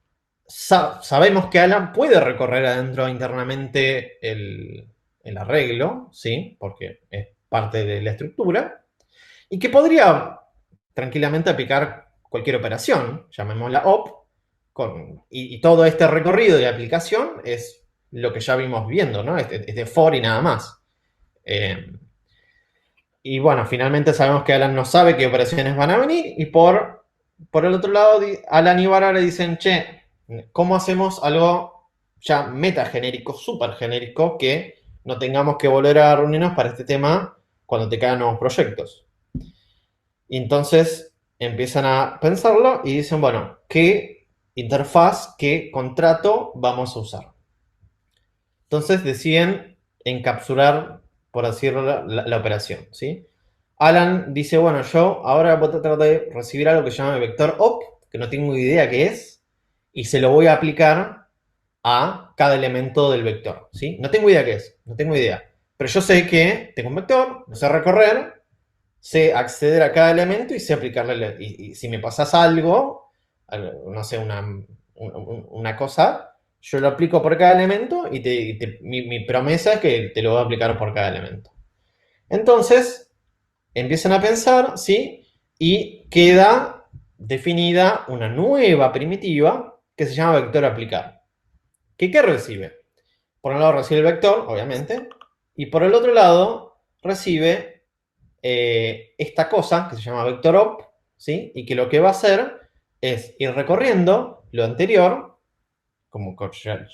sabemos que Alan puede recorrer adentro internamente el arreglo, ¿sí? Porque es parte de la estructura. Y que podría tranquilamente aplicar cualquier operación, llamémosla op, y todo este recorrido de aplicación es lo que ya vimos viendo, ¿no? Es de for y nada más. Y bueno, finalmente sabemos que Alan no sabe qué operaciones van a venir y por el otro lado, Alan y Bárbara le dicen, che, ¿cómo hacemos algo ya meta genérico, súper genérico, que no tengamos que volver a reunirnos para este tema cuando te caigan nuevos proyectos? Y entonces empiezan a pensarlo y dicen, bueno, ¿qué interfaz, qué contrato vamos a usar? Entonces deciden encapsular, por decirlo, la operación, ¿sí? Alan dice, bueno, yo ahora voy a tratar de recibir algo que se llama vector op, que no tengo idea qué es, y se lo voy a aplicar a cada elemento del vector, ¿sí? No tengo idea qué es, no tengo idea. Pero yo sé que tengo un vector, lo sé recorrer, sé acceder a cada elemento y sé aplicarle. Y si me pasas algo, no sé, una cosa, yo lo aplico por cada elemento y mi promesa es que te lo voy a aplicar por cada elemento. Entonces, empiezan a pensar, ¿sí? Y queda definida una nueva primitiva que se llama vector aplicar. ¿Qué recibe? Por un lado recibe el vector, obviamente, y por el otro lado recibe esta cosa que se llama vector op, ¿sí? Y que lo que va a hacer es ir recorriendo lo anterior, como ya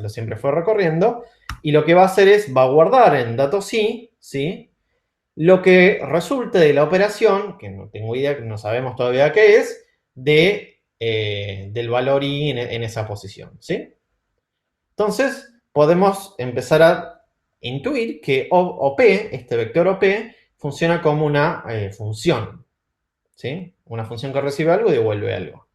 lo siempre fue recorriendo, y lo que va a hacer es, va a guardar en datos ¿sí? Lo que resulte de la operación, que no tengo idea, que no sabemos todavía qué es, del valor i en esa posición, ¿sí? Entonces, podemos empezar a intuir que OP, este vector OP, funciona como una función, ¿sí? Una función que recibe algo y devuelve algo.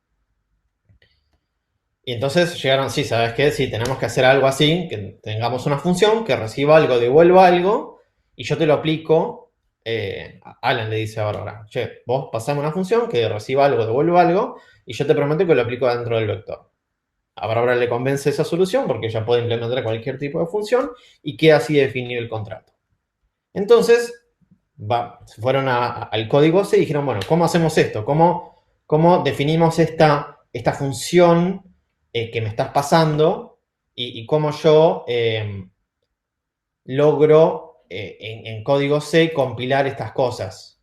Y entonces llegaron, sí, ¿sabes qué? Sí, tenemos que hacer algo así, que tengamos una función que reciba algo, devuelva algo, y yo te lo aplico. Alan le dice a Bárbara, che, vos pasame una función que reciba algo, devuelva algo, y yo te prometo que lo aplico dentro del vector. A Bárbara le convence esa solución porque ella puede implementar cualquier tipo de función y queda así definido el contrato. Entonces, fueron al código C y dijeron, bueno, ¿cómo hacemos esto? ¿Cómo definimos esta función que me estás pasando y cómo yo logro en código C compilar estas cosas?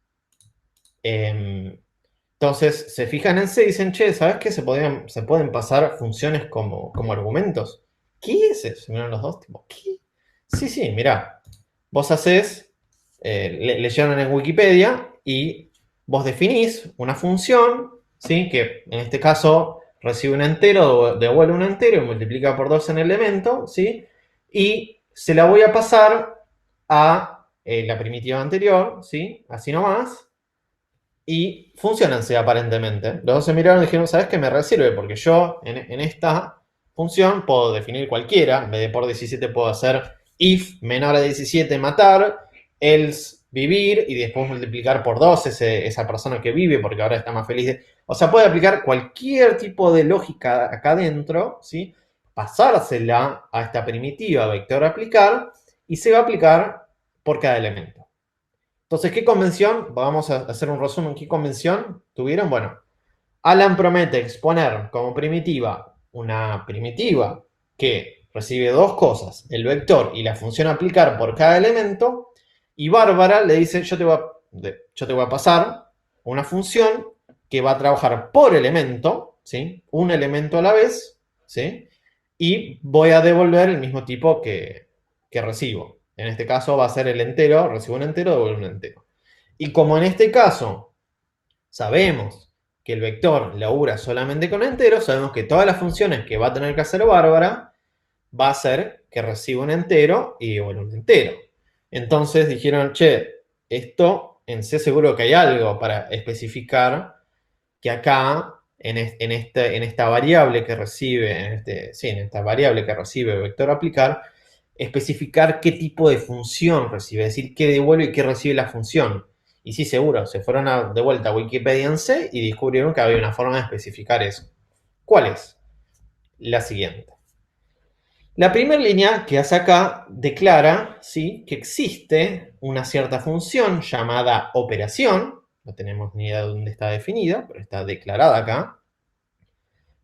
Entonces se fijan en C y dicen, che, ¿sabes qué? Se pueden pasar funciones como argumentos. ¿Qué es eso? Se miran los dos, tipo, ¿qué? Sí, mirá. Vos haces, leyeron en Wikipedia y vos definís una función, ¿sí? Que en este caso recibe un entero, devuelve un entero y multiplica por 2 en el elemento, ¿sí? Y se la voy a pasar a la primitiva anterior, ¿sí? Así nomás. Y funcionan C aparentemente. Los dos se miraron y dijeron, ¿sabes qué? Me sirve porque yo en esta función puedo definir cualquiera. En vez de por 17 puedo hacer if menor a 17 matar, else vivir y después multiplicar por 2 esa persona que vive porque ahora está más feliz. O sea, puede aplicar cualquier tipo de lógica acá adentro, ¿sí? Pasársela a esta primitiva vector aplicar y se va a aplicar por cada elemento. Entonces, ¿qué convención? Vamos a hacer un resumen. ¿Qué convención tuvieron? Bueno, Alan promete exponer como primitiva una primitiva que recibe dos cosas, el vector y la función aplicar por cada elemento. Y Bárbara le dice, yo te voy a pasar una función que va a trabajar por elemento, ¿sí? Un elemento a la vez, ¿sí? Y voy a devolver el mismo tipo que recibo. En este caso va a ser el entero, recibo un entero, devuelvo un entero. Y como en este caso sabemos que el vector labura solamente con enteros, sabemos que todas las funciones que va a tener que hacer Bárbara va a ser que reciba un entero y devuelva un entero. Entonces dijeron, che, esto en C seguro que hay algo para especificar que acá en esta variable que recibe, en esta variable que recibe vector aplicar, especificar qué tipo de función recibe, es decir, qué devuelve y qué recibe la función. Y sí, seguro, se fueron de vuelta a Wikipedia en C y descubrieron que había una forma de especificar eso. ¿Cuál es? La siguiente. La primera línea que hace acá declara, ¿sí?, que existe una cierta función llamada operación, no tenemos ni idea de dónde está definida, pero está declarada acá,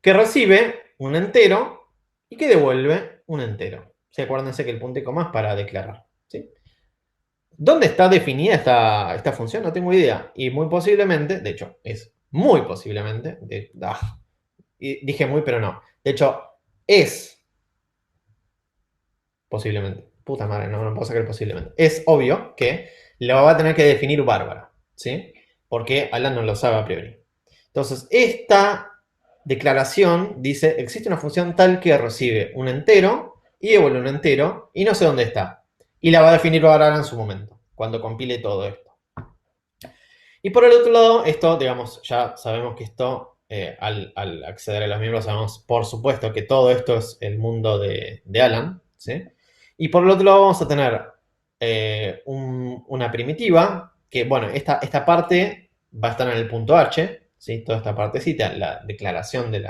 que recibe un entero y que devuelve un entero. ¿Sí? Acuérdense que el punto y coma es para declarar. ¿Sí? ¿Dónde está definida esta función? No tengo idea. Y muy posiblemente, de hecho, es muy posiblemente, dije muy, pero no. De hecho, es posiblemente. Puta madre, no puedo sacar posiblemente. Es obvio que lo va a tener que definir Bárbara. ¿Sí? Porque Alan no lo sabe a priori. Entonces, esta declaración dice, existe una función tal que recibe un entero y devuelve un entero y no sé dónde está. Y la va a definir Bárbara en su momento, cuando compile todo esto. Y por el otro lado, esto, digamos, ya sabemos que esto, al acceder a los miembros, sabemos por supuesto que todo esto es el mundo de Alan, ¿sí? Y por el otro lado vamos a tener una primitiva, que bueno, esta parte va a estar en el punto H, ¿sí? Toda esta partecita, la declaración de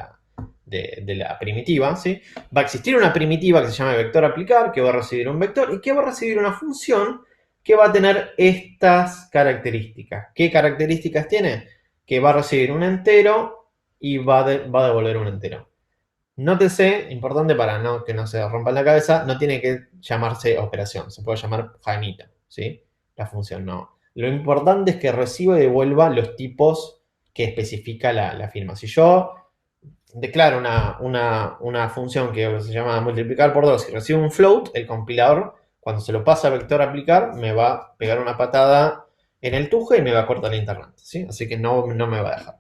de la primitiva, ¿sí? Va a existir una primitiva que se llama vector aplicar, que va a recibir un vector y que va a recibir una función que va a tener estas características. ¿Qué características tiene? Que va a recibir un entero y va a devolver un entero. Nótese, importante para que no se rompa la cabeza, no tiene que llamarse operación, se puede llamar Jaimita, ¿sí? La función no. Lo importante es que reciba y devuelva los tipos que especifica la firma. Si yo declaro una función que se llama multiplicar por 2 y recibe un float, el compilador, cuando se lo pasa a vector aplicar, me va a pegar una patada en el tuje y me va a cortar el internet, ¿sí? Así que no me va a dejar.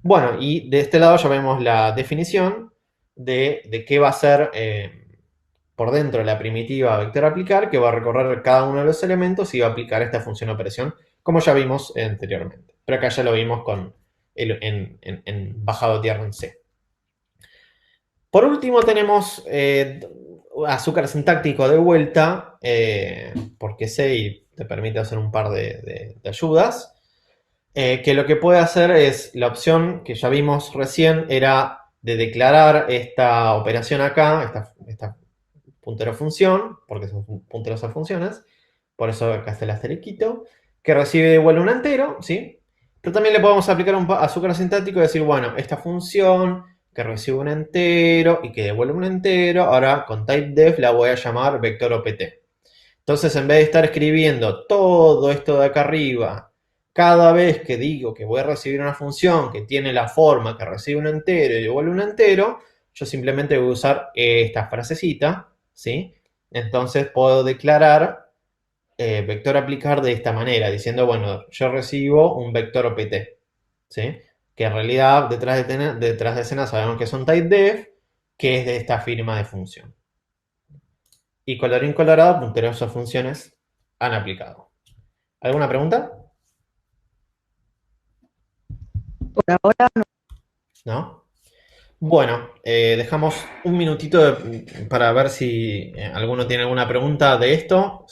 Bueno, y de este lado ya vemos la definición de qué va a ser por dentro de la primitiva vector aplicar, que va a recorrer cada uno de los elementos y va a aplicar esta función operación, como ya vimos anteriormente. Pero acá ya lo vimos en bajado tierra en C. Por último tenemos azúcar sintáctico de vuelta, porque C y te permite hacer un par de ayudas. Que lo que puede hacer es, la opción que ya vimos recién era de declarar esta operación acá, esta puntero función, porque son punteros a funciones, por eso acá está el asterisquito, que recibe y devuelve un entero, ¿sí? Pero también le podemos aplicar un azúcar sintáctico y decir, bueno, esta función que recibe un entero y que devuelve un entero, ahora con typedef la voy a llamar vector opt. Entonces, en vez de estar escribiendo todo esto de acá arriba, cada vez que digo que voy a recibir una función que tiene la forma que recibe un entero y devuelve un entero, yo simplemente voy a usar esta frasecita, ¿sí? Entonces puedo declarar vector aplicar de esta manera, diciendo, bueno, yo recibo un vector opt, ¿sí? Que en realidad detrás de escena sabemos que es un typedef, que es de esta firma de función. Y colorín colorado, punteros o funciones han aplicado. ¿Alguna pregunta? Por ahora no. ¿No? Bueno, dejamos un minutito para ver si alguno tiene alguna pregunta de esto.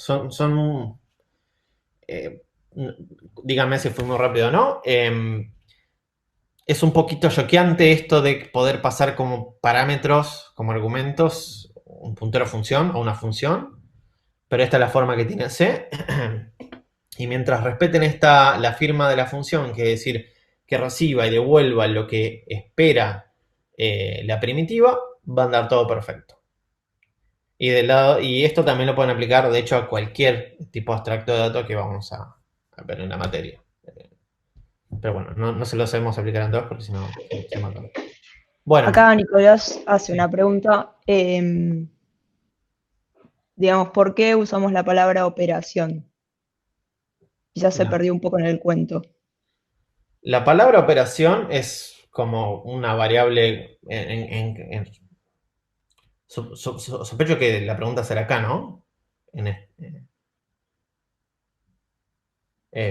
Díganme si fue muy rápido o no. Es un poquito choqueante esto de poder pasar como parámetros, como argumentos, un puntero función o una función, pero esta es la forma que tiene C. Y mientras respeten la firma de la función, que es decir, que reciba y devuelva lo que espera la primitiva, va a andar todo perfecto. Y esto también lo pueden aplicar, de hecho, a cualquier tipo de abstracto de datos que vamos a ver en la materia. Pero bueno, no se lo sabemos aplicar en todos porque si no se matan. Bueno. Acá Nicolás hace Sí. una pregunta. Digamos, ¿por qué usamos la palabra operación? Quizás se perdió un poco en el cuento. La palabra operación es como una variable sospecho que la pregunta será acá, ¿no? Sí,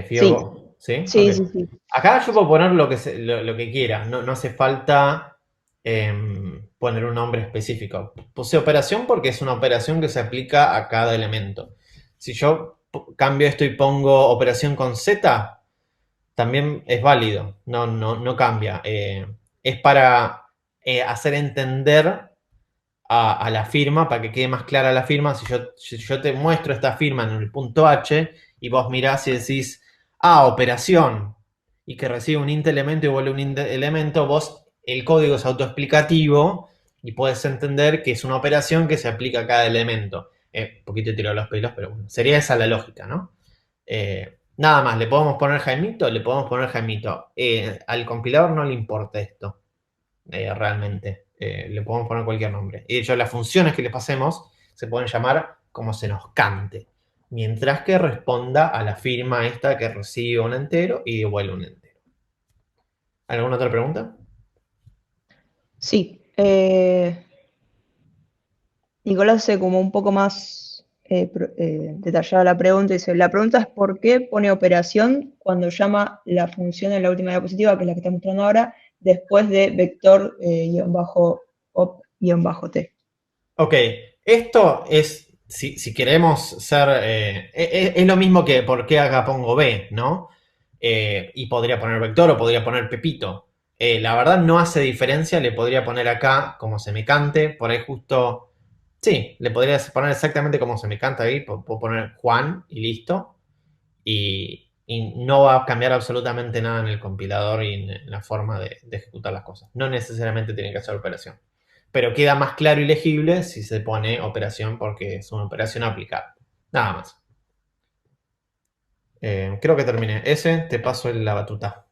Fío, ¿sí? Ok. sí, sí, sí. Acá yo puedo poner lo que quiera, no hace falta poner un nombre específico. Puse operación porque es una operación que se aplica a cada elemento. Si yo cambio esto y pongo operación con Z, también es válido, no cambia. Es para hacer entender a la firma, para que quede más clara la firma. Si yo te muestro esta firma en el punto H y vos mirás y decís, operación, y que recibe un int elemento y vuelve un int elemento, vos, el código es autoexplicativo y puedes entender que es una operación que se aplica a cada elemento. Un poquito tirado los pelos, pero bueno, sería esa la lógica, ¿no? Nada más, ¿le podemos poner Jaimito? Le podemos poner Jaimito. Al compilador no le importa esto, realmente. Le podemos poner cualquier nombre. Y de hecho, las funciones que le pasemos se pueden llamar como se nos cante, mientras que responda a la firma esta que recibe un entero y devuelve un entero. ¿Alguna otra pregunta? Sí. Nicolás hace como un poco más detallada la pregunta. Dice, la pregunta es ¿por qué pone operación cuando llama la función en la última diapositiva, que es la que está mostrando ahora, después de vector op-t? Ok, esto es, si queremos ser, es lo mismo que por qué acá pongo B, ¿no? Y podría poner vector o podría poner Pepito. La verdad no hace diferencia, le podría poner acá como se me cante, por ahí justo, sí, le podría poner exactamente como se me canta ahí, puedo poner Juan y listo, y no va a cambiar absolutamente nada en el compilador y en la forma de ejecutar las cosas. No necesariamente tiene que hacer operación, pero queda más claro y legible si se pone operación porque es una operación aplicada. Nada más. Creo que terminé. Ese, te paso la batuta.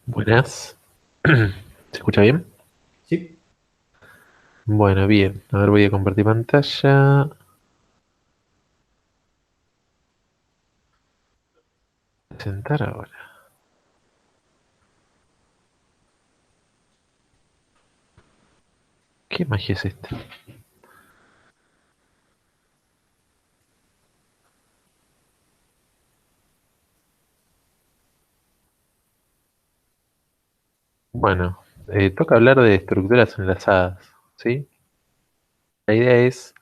Buenas. ¿Se escucha bien? Sí. Bueno, bien. A ver, voy a compartir pantalla. Presentar ahora. ¿Qué magia es esta? Bueno, toca hablar de estructuras enlazadas, ¿sí? La idea es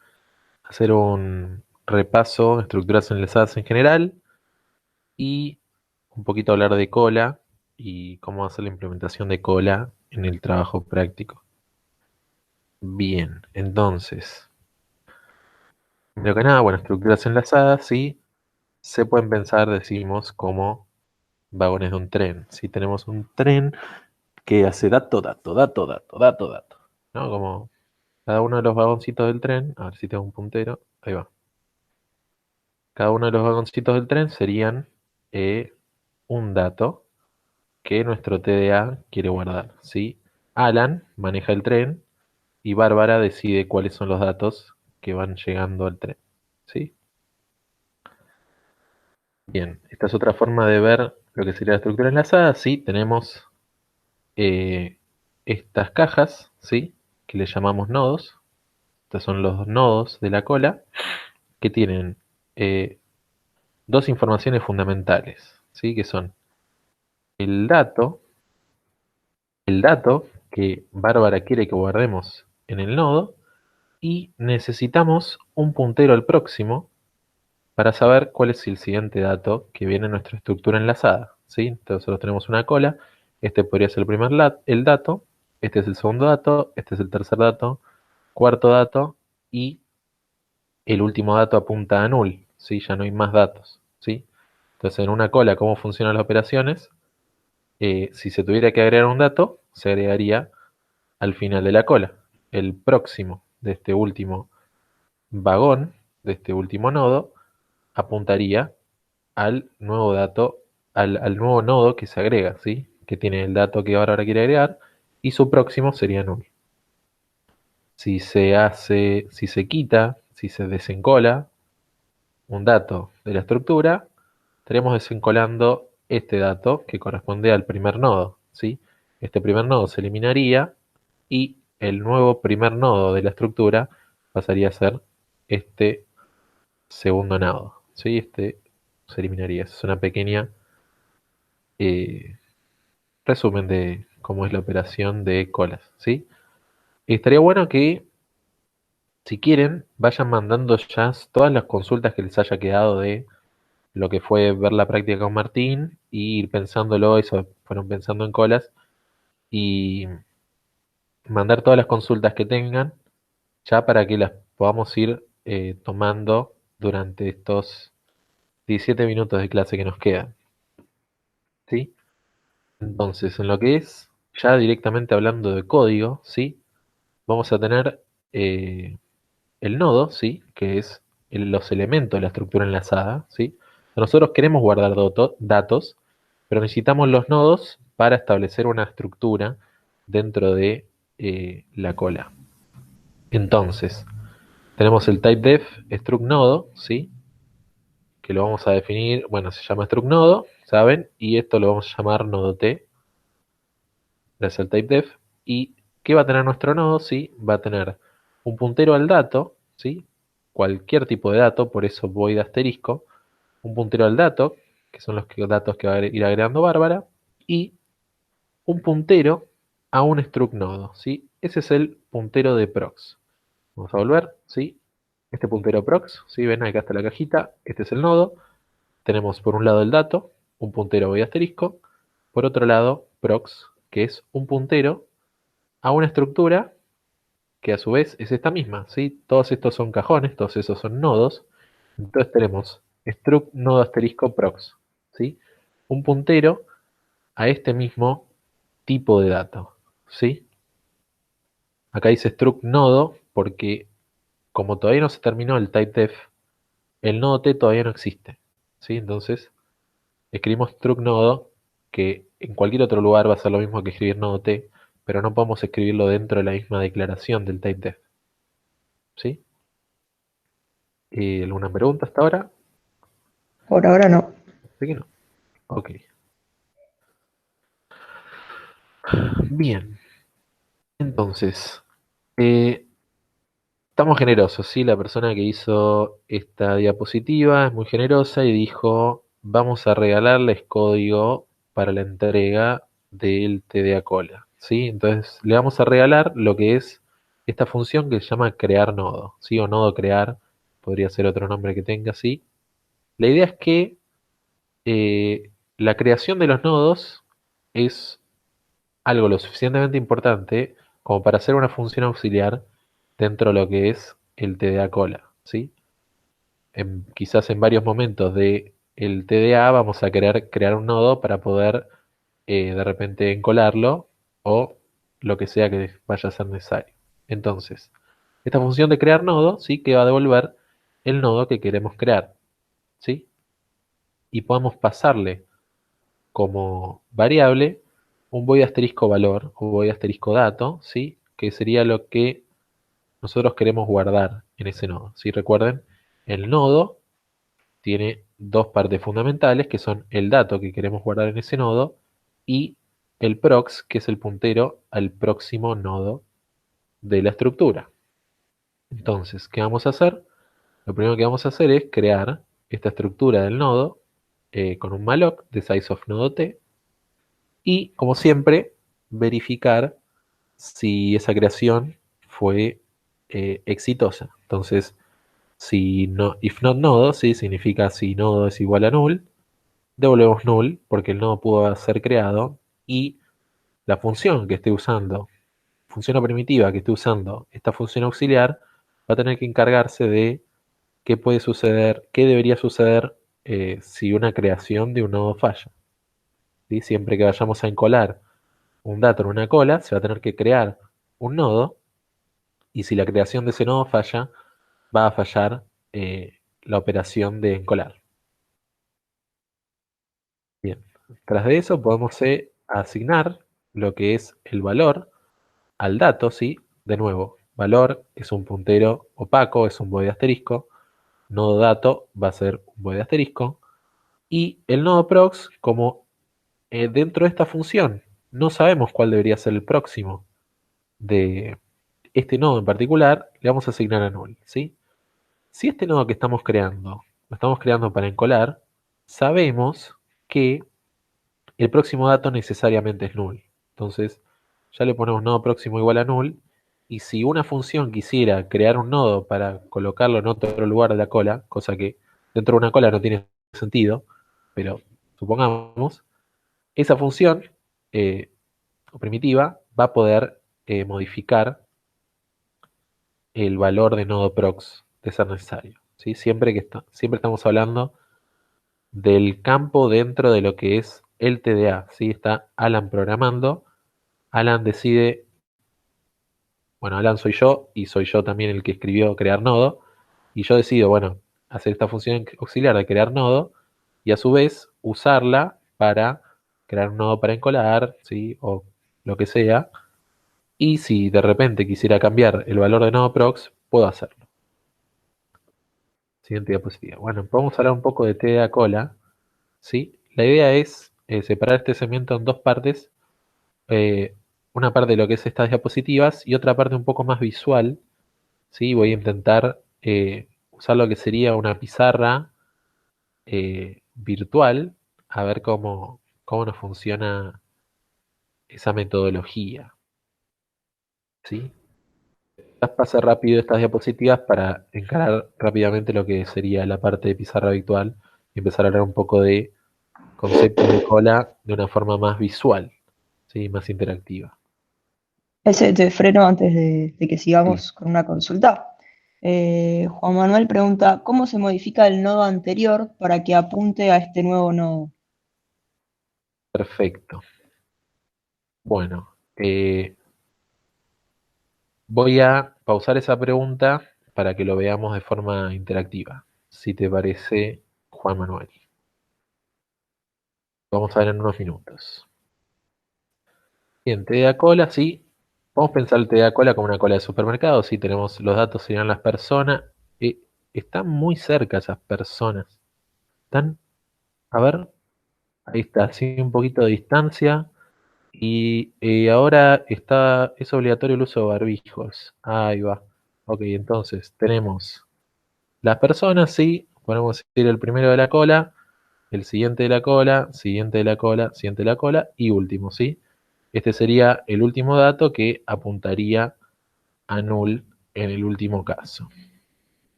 hacer un repaso de estructuras enlazadas en general y un poquito hablar de cola y cómo hacer la implementación de cola en el trabajo práctico. Bien, entonces, primero que nada, bueno, estructuras enlazadas, sí, se pueden pensar, decimos, como vagones de un tren. Si tenemos un tren que hace dato, dato, dato, dato, dato, dato, ¿no? Como cada uno de los vagoncitos del tren, a ver si tengo un puntero, ahí va. Cada uno de los vagoncitos del tren serían un dato que nuestro TDA quiere guardar, ¿sí? Alan maneja el tren y Bárbara decide cuáles son los datos que van llegando al tren, ¿sí? Bien, esta es otra forma de ver lo que sería la estructura enlazada. Sí, tenemos eh, estas cajas, ¿sí? Que le llamamos nodos. Estos son los nodos de la cola que tienen eh, dos informaciones fundamentales, ¿sí? Que son el dato, el dato que Bárbara quiere que guardemos en el nodo y necesitamos un puntero al próximo para saber cuál es el siguiente dato que viene en nuestra estructura enlazada, ¿sí? Entonces nosotros tenemos una cola, este podría ser el primer el dato, este es el segundo dato, este es el tercer dato, cuarto dato y el último dato apunta a null, ¿sí? Ya no hay más datos, ¿sí? Entonces en una cola, ¿cómo funcionan las operaciones? Si se tuviera que agregar un dato, se agregaría al final de la cola. El próximo de este último vagón, de este último nodo, apuntaría al nuevo dato, al nuevo nodo que se agrega, ¿sí? Que tiene el dato que ahora quiere agregar, y su próximo sería null. Si se quita, si se desencola un dato de la estructura, estaremos desencolando este dato que corresponde al primer nodo, ¿sí? Este primer nodo se eliminaría y el nuevo primer nodo de la estructura pasaría a ser este segundo nodo, ¿sí? Este se eliminaría. Es una pequeña eh, resumen de cómo es la operación de colas, ¿sí? Y estaría bueno que, si quieren, vayan mandando ya todas las consultas que les haya quedado de lo que fue ver la práctica con Martín y ir pensándolo, eso fueron pensando en colas, y mandar todas las consultas que tengan ya para que las podamos ir tomando durante estos 17 minutos de clase que nos quedan, ¿sí? Entonces, en lo que es ya directamente hablando de código, ¿sí? Vamos a tener el nodo, ¿sí? Que es los elementos de la estructura enlazada, ¿sí? Nosotros queremos guardar datos, pero necesitamos los nodos para establecer una estructura dentro de la cola. Entonces, tenemos el typedef struct nodo, ¿sí? Que lo vamos a definir, bueno, se llama struct nodo, ¿saben? Y esto lo vamos a llamar nodo t, gracias al typedef. ¿Y qué va a tener nuestro nodo? Sí, va a tener un puntero al dato, ¿sí? Cualquier tipo de dato, por eso void asterisco, un puntero al dato, que son los datos que va a ir agregando Bárbara, y un puntero a un struct nodo, ¿sí? Ese es el puntero de prox. Vamos a volver, ¿sí? Este puntero prox, ¿sí? Ven, acá está la cajita, este es el nodo. tenemos por un lado el dato, un puntero void asterisco, por otro lado prox, que es un puntero a una estructura que a su vez es esta misma, ¿sí? Todos estos son cajones, todos esos son nodos. Entonces tenemos struct nodo asterisco prox, ¿sí? Un puntero a este mismo tipo de dato, ¿sí? Acá dice struct nodo porque como todavía no se terminó el typedef, el nodo t todavía no existe, ¿sí? Entonces escribimos struct nodo, que en cualquier otro lugar va a ser lo mismo que escribir nodo t, pero no podemos escribirlo dentro de la misma declaración del typedef, ¿sí? ¿Alguna pregunta hasta ahora? Por ahora no. Así que no. Ok. Bien. Entonces, eh, estamos generosos, ¿sí? La persona que hizo esta diapositiva es muy generosa y dijo, vamos a regalarles código para la entrega del TDA Cola, ¿sí? Entonces, le vamos a regalar lo que es esta función que se llama crear nodo, ¿sí? O nodo crear, podría ser otro nombre que tenga, ¿sí? La idea es que la creación de los nodos es algo lo suficientemente importante como para hacer una función auxiliar dentro de lo que es el TDA cola, ¿sí? Quizás en varios momentos de el TDA vamos a querer crear un nodo para poder de repente encolarlo o lo que sea que vaya a ser necesario. Entonces, esta función de crear nodo, ¿sí? Que va a devolver el nodo que queremos crear, ¿sí? Y podemos pasarle como variable un void asterisco valor o void asterisco dato, ¿sí? Que sería lo que nosotros queremos guardar en ese nodo. Si recuerden, el nodo tiene dos partes fundamentales que son el dato que queremos guardar en ese nodo y el prox, que es el puntero al próximo nodo de la estructura. Entonces, ¿qué vamos a hacer? Lo primero que vamos a hacer es crear esta estructura del nodo con un malloc de size of nodo t y, como siempre, verificar si esa creación fue exitosa. Entonces, si no, if not nodo, ¿sí? Significa si nodo es igual a null, devolvemos null porque el nodo pudo ser creado y la función que esté usando, función primitiva que esté usando esta función auxiliar, va a tener que encargarse de qué puede suceder, qué debería suceder si una creación de un nodo falla, ¿sí? Siempre que vayamos a encolar un dato en una cola, se va a tener que crear un nodo y si la creación de ese nodo falla, va a fallar la operación de encolar. Bien, tras de eso podemos asignar lo que es el valor al dato, ¿sí? De nuevo, valor es un puntero opaco, es un void asterisco, nodo dato va a ser un void asterisco, y el nodo prox, como dentro de esta función no sabemos cuál debería ser el próximo de este nodo en particular, le vamos a asignar a null, ¿sí? Si este nodo que estamos creando, lo estamos creando para encolar, sabemos que el próximo dato necesariamente es null. Entonces, ya le ponemos nodo próximo igual a null, y si una función quisiera crear un nodo para colocarlo en otro lugar de la cola, cosa que dentro de una cola no tiene sentido, pero supongamos, esa función eh, primitiva va a poder modificar el valor de nodo prox de ser necesario, ¿sí? Siempre estamos hablando del campo dentro de lo que es el TDA, ¿sí? Está Alan programando, Alan decide, bueno, Alan soy yo y soy yo también el que escribió crear nodo, y yo decido, bueno, hacer esta función auxiliar de crear nodo y a su vez usarla para crear un nodo para encolar, ¿sí? O lo que sea, y si de repente quisiera cambiar el valor de nodo prox, puedo hacerlo. Siguiente diapositiva. Bueno, vamos a hablar un poco de TDA cola, ¿sí? La idea es separar este segmento en dos partes. eh, una parte de lo que es estas diapositivas y otra parte un poco más visual, ¿sí? Voy a intentar usar lo que sería una pizarra virtual, a ver cómo nos funciona esa metodología, ¿sí? Pasar rápido estas diapositivas para encarar rápidamente lo que sería la parte de pizarra virtual y empezar a hablar un poco de conceptos de cola de una forma más visual, ¿sí? Más interactiva. Ese te freno antes de que Sí, sigamos con una consulta. Juan Manuel pregunta, ¿cómo se modifica el nodo anterior para que apunte a este nuevo nodo? perfecto. Bueno, voy a pausar esa pregunta para que lo veamos de forma interactiva, si te parece, Juan Manuel. Vamos a ver en unos minutos. Bien, te da cola, sí. Vamos a pensar el te da cola como una cola de supermercado. Sí, tenemos los datos, serían las personas. Están muy cerca esas personas. Están, a ver, ahí está, sí, un poquito de distancia. Y ahora es obligatorio el uso de barbijos. Ahí va. Ok, entonces tenemos las personas, sí. Podemos decir el primero de la cola, el siguiente de la cola, siguiente de la cola, siguiente de la cola y último, ¿sí? Este sería el último dato que apuntaría a null en el último caso.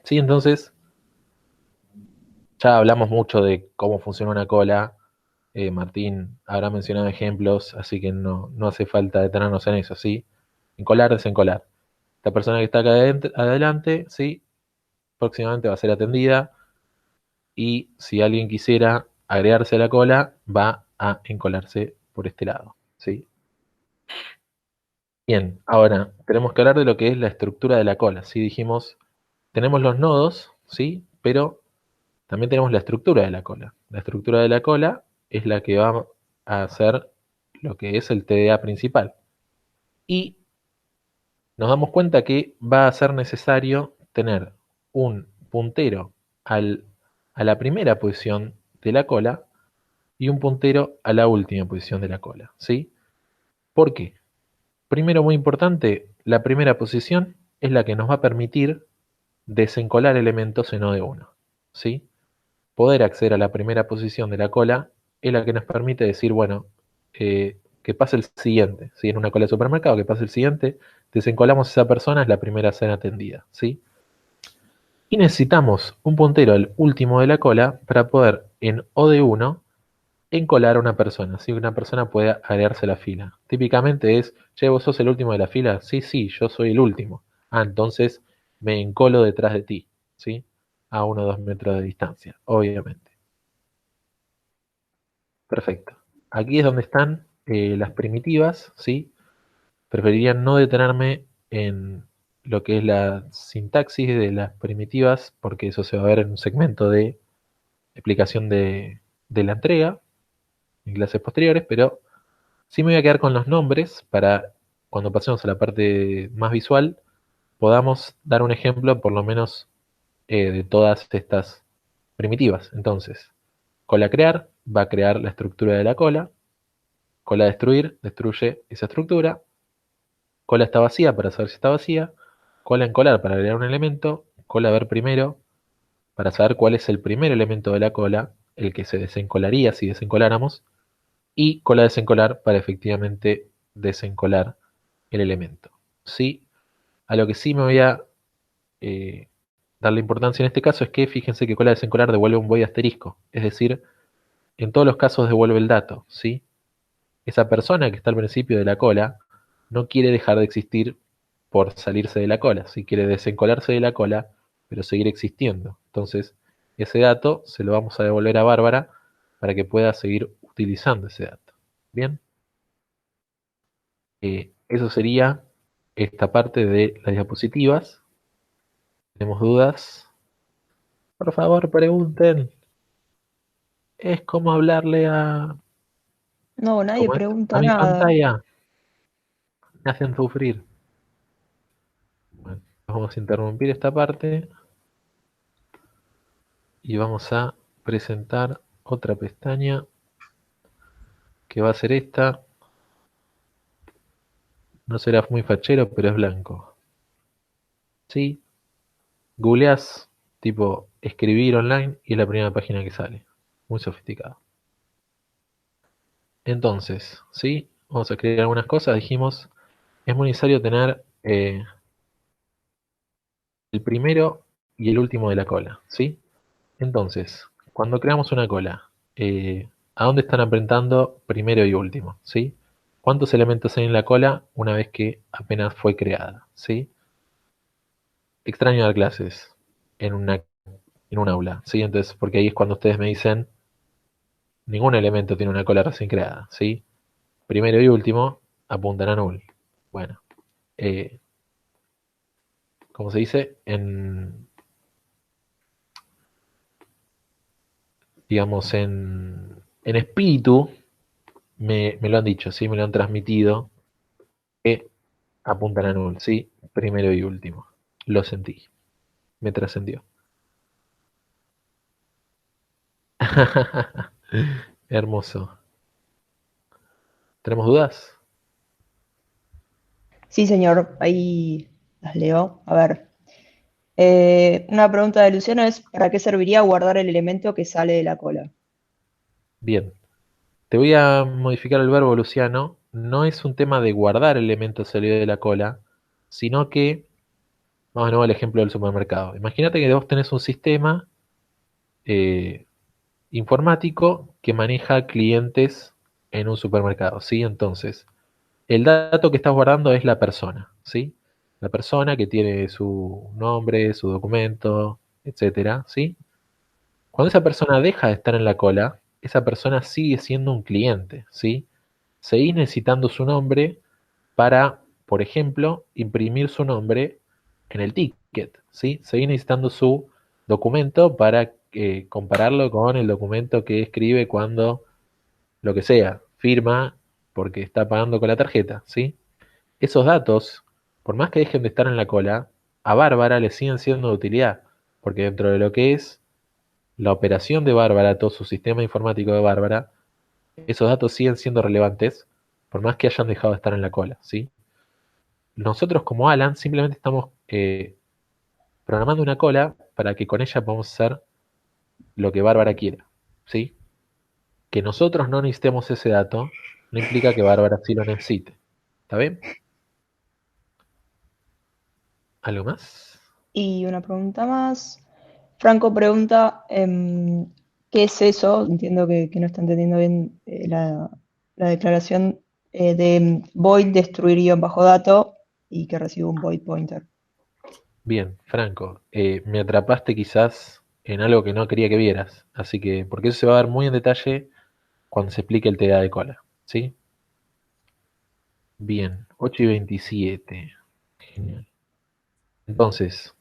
Sí, entonces ya hablamos mucho de cómo funciona una cola. Martín habrá mencionado ejemplos, así que no hace falta detenernos en eso, ¿sí? Encolar, desencolar. Esta persona que está acá adelante, ¿sí? Próximamente va a ser atendida y si alguien quisiera agregarse a la cola, va a encolarse por este lado, ¿sí? Bien, ahora tenemos que hablar de lo que es la estructura de la cola. ¿Sí? Dijimos, tenemos los nodos, ¿sí? Pero también tenemos la estructura de la cola. La estructura de la cola es la que va a hacer lo que es el TDA principal. Y nos damos cuenta que va a ser necesario tener un puntero al- a la primera posición de la cola y un puntero a la última posición de la cola, ¿sí? ¿Por qué? Primero, muy importante, la primera posición es la que nos va a permitir desencolar elementos en O de 1, ¿sí? Poder acceder a la primera posición de la cola es la que nos permite decir, bueno, que pase el siguiente, si en una cola de supermercado, que pase el siguiente, desencolamos a esa persona, es la primera a ser atendida, ¿sí? Y necesitamos un puntero al último de la cola para poder en O de 1 encolar a una persona, si una persona puede agregarse a la fila. Típicamente es, che, vos sos el último de la fila, sí, sí, yo soy el último. Ah, entonces me encolo detrás de ti, ¿sí? A 1 o 2 metros de distancia, obviamente. Perfecto. Aquí es donde están las primitivas, ¿sí? Preferiría no detenerme en lo que es la sintaxis de las primitivas, porque eso se va a ver en un segmento de explicación de la entrega en clases posteriores, pero sí me voy a quedar con los nombres para cuando pasemos a la parte más visual podamos dar un ejemplo por lo menos de todas estas primitivas. Entonces, cola crear va a crear la estructura de la cola, cola destruir destruye esa estructura, cola está vacía para saber si está vacía, cola encolar para agregar un elemento, cola ver primero para saber cuál es el primer elemento de la cola, el que se desencolaría si desencoláramos, y cola desencolar para efectivamente desencolar el elemento. ¿Sí? A lo que sí me voy a darle importancia en este caso es que fíjense que cola desencolar devuelve un void asterisco, es decir, en todos los casos devuelve el dato, ¿sí? Esa persona que está al principio de la cola no quiere dejar de existir por salirse de la cola, si quiere desencolarse de la cola, pero seguir existiendo. Entonces, ese dato se lo vamos a devolver a Bárbara para que pueda seguir utilizando ese dato. Bien, eso sería esta parte de las diapositivas. ¿Tenemos dudas? Por favor, pregunten. Es como hablarle a... No, nadie ¿Cómo es? A pregunta mi nada. pantalla. Me hacen sufrir. Bueno, vamos a interrumpir esta parte y vamos a presentar otra pestaña que va a ser esta. No será muy fachero, pero es blanco. ¿Sí? Googleás tipo escribir online y es la primera página que sale. Muy sofisticado. Entonces, ¿sí? Vamos a escribir algunas cosas. Dijimos, es muy necesario tener el primero y el último de la cola, ¿sí? Entonces, cuando creamos una cola, ¿a dónde están apuntando primero y último? ¿Sí? ¿Cuántos elementos hay en la cola una vez que apenas fue creada? ¿Sí? Extraño dar clases en en un aula, ¿sí? Entonces, porque ahí es cuando ustedes me dicen, ningún elemento tiene una cola recién creada, ¿sí? Primero y último apuntan a null. Bueno, eh, como se dice, digamos, en espíritu, me lo han dicho, ¿sí? Me lo han transmitido, que apuntan a null, ¿sí? Primero y último. Lo sentí, me trascendió. Hermoso. ¿Tenemos dudas? Sí, señor, ahí las leo. A ver, una pregunta de Luciano es, ¿para qué serviría guardar el elemento que sale de la cola? Bien. Te voy a modificar el verbo, Luciano. No es un tema de guardar elementos salido de la cola, sino que, vamos de nuevo al ejemplo del supermercado. Imagínate que vos tenés un sistema eh, informático que maneja clientes en un supermercado, ¿sí? Entonces, el dato que estás guardando es la persona, ¿sí? La persona que tiene su nombre, su documento, etcétera, ¿sí? Cuando esa persona deja de estar en la cola, esa persona sigue siendo un cliente, ¿sí? Seguís necesitando su nombre para, por ejemplo, imprimir su nombre en el ticket, ¿sí? Seguís necesitando su documento para compararlo con el documento que escribe cuando, lo que sea, firma porque está pagando con la tarjeta, ¿sí? Esos datos, por más que dejen de estar en la cola, a Bárbara le siguen siendo de utilidad, porque dentro de lo que es la operación de Bárbara, todo su sistema informático de Bárbara, esos datos siguen siendo relevantes, por más que hayan dejado de estar en la cola, ¿sí? Nosotros como Alan simplemente estamos programando una cola para que con ella podamos hacer lo que Bárbara quiera, ¿sí? Que nosotros no necesitemos ese dato no implica que Bárbara sí lo necesite. ¿Está bien? ¿Algo más? Y una pregunta más. Franco pregunta, ¿qué es eso? Entiendo que no está entendiendo bien la declaración de void destruir guión bajo dato y que recibe un void pointer. Bien, Franco, me atrapaste quizás en algo que no quería que vieras, así que, porque eso se va a ver muy en detalle cuando se explique el TDA de cola, ¿sí? Bien, 8:27. Genial. Entonces,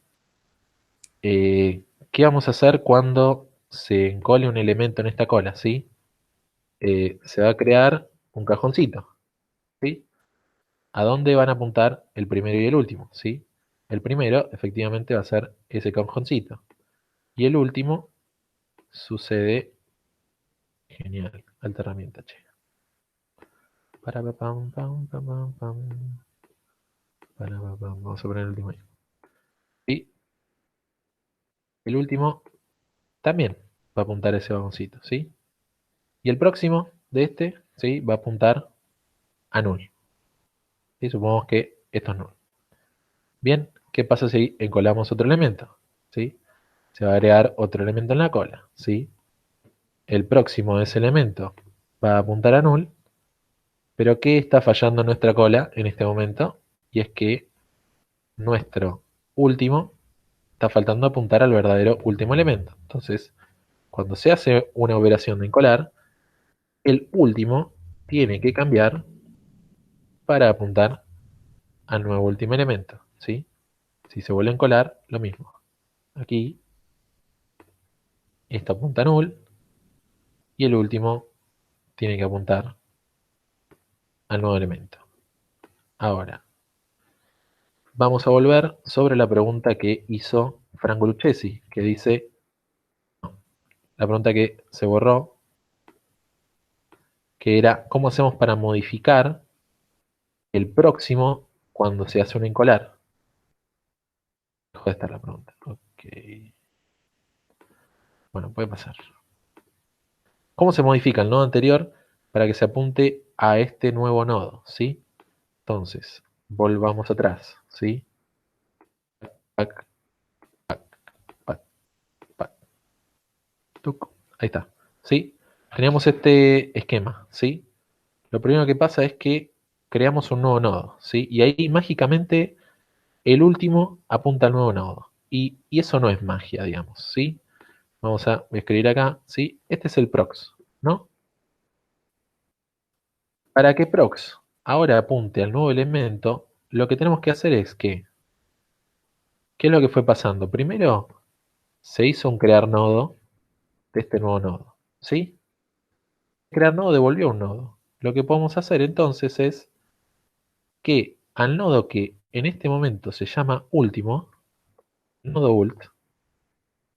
¿qué vamos a hacer cuando se encole un elemento en esta cola, ¿sí? Se va a crear un cajoncito, ¿sí? ¿A dónde van a apuntar el primero y el último, ¿sí? El primero, efectivamente, va a ser ese cajoncito. Y el último sucede, genial, alta herramienta, che. Para, pa, pam, pam, pam, pam, pam. Para, pa, pam. Vamos a poner el último ahí. Y el último también va a apuntar ese vagoncito, ¿sí? Y el próximo de este, ¿sí? Va a apuntar a null. ¿Sí? Supongamos que esto es null. Bien, ¿qué pasa si encolamos otro elemento? ¿Sí? Se va a agregar otro elemento en la cola, ¿sí? El próximo de ese elemento va a apuntar a null, pero ¿qué está fallando en nuestra cola en este momento? Y es que nuestro último está faltando apuntar al verdadero último elemento. Entonces, cuando se hace una operación de encolar, el último tiene que cambiar para apuntar al nuevo último elemento, ¿sí? Si se vuelve a encolar, lo mismo. Aquí, esto apunta a null y el último tiene que apuntar al nuevo elemento. Ahora, vamos a volver sobre la pregunta que hizo Franco Lucchesi, que dice, la pregunta que se borró, que era, ¿cómo hacemos para modificar el próximo cuando se hace un encolar? Dejó de estar la pregunta. Ok. Bueno, puede pasar. ¿Cómo se modifica el nodo anterior para que se apunte a este nuevo nodo? ¿Sí? Entonces, volvamos atrás. ¿Sí? Pac, pac, pac, tuc. Ahí está. ¿Sí? Teníamos este esquema. ¿Sí? Lo primero que pasa es que creamos un nuevo nodo. ¿Sí? Y ahí mágicamente el último apunta al nuevo nodo. Y eso no es magia, digamos. ¿Sí? Vamos a escribir acá. ¿Sí? Este es el prox. ¿No? Para que prox ahora apunte al nuevo elemento, lo que tenemos que hacer es que, ¿qué es lo que fue pasando? Primero se hizo un crear nodo de este nuevo nodo. ¿Sí? Crear nodo devolvió un nodo. Lo que podemos hacer entonces es que al nodo que en este momento se llama último, nodo ult,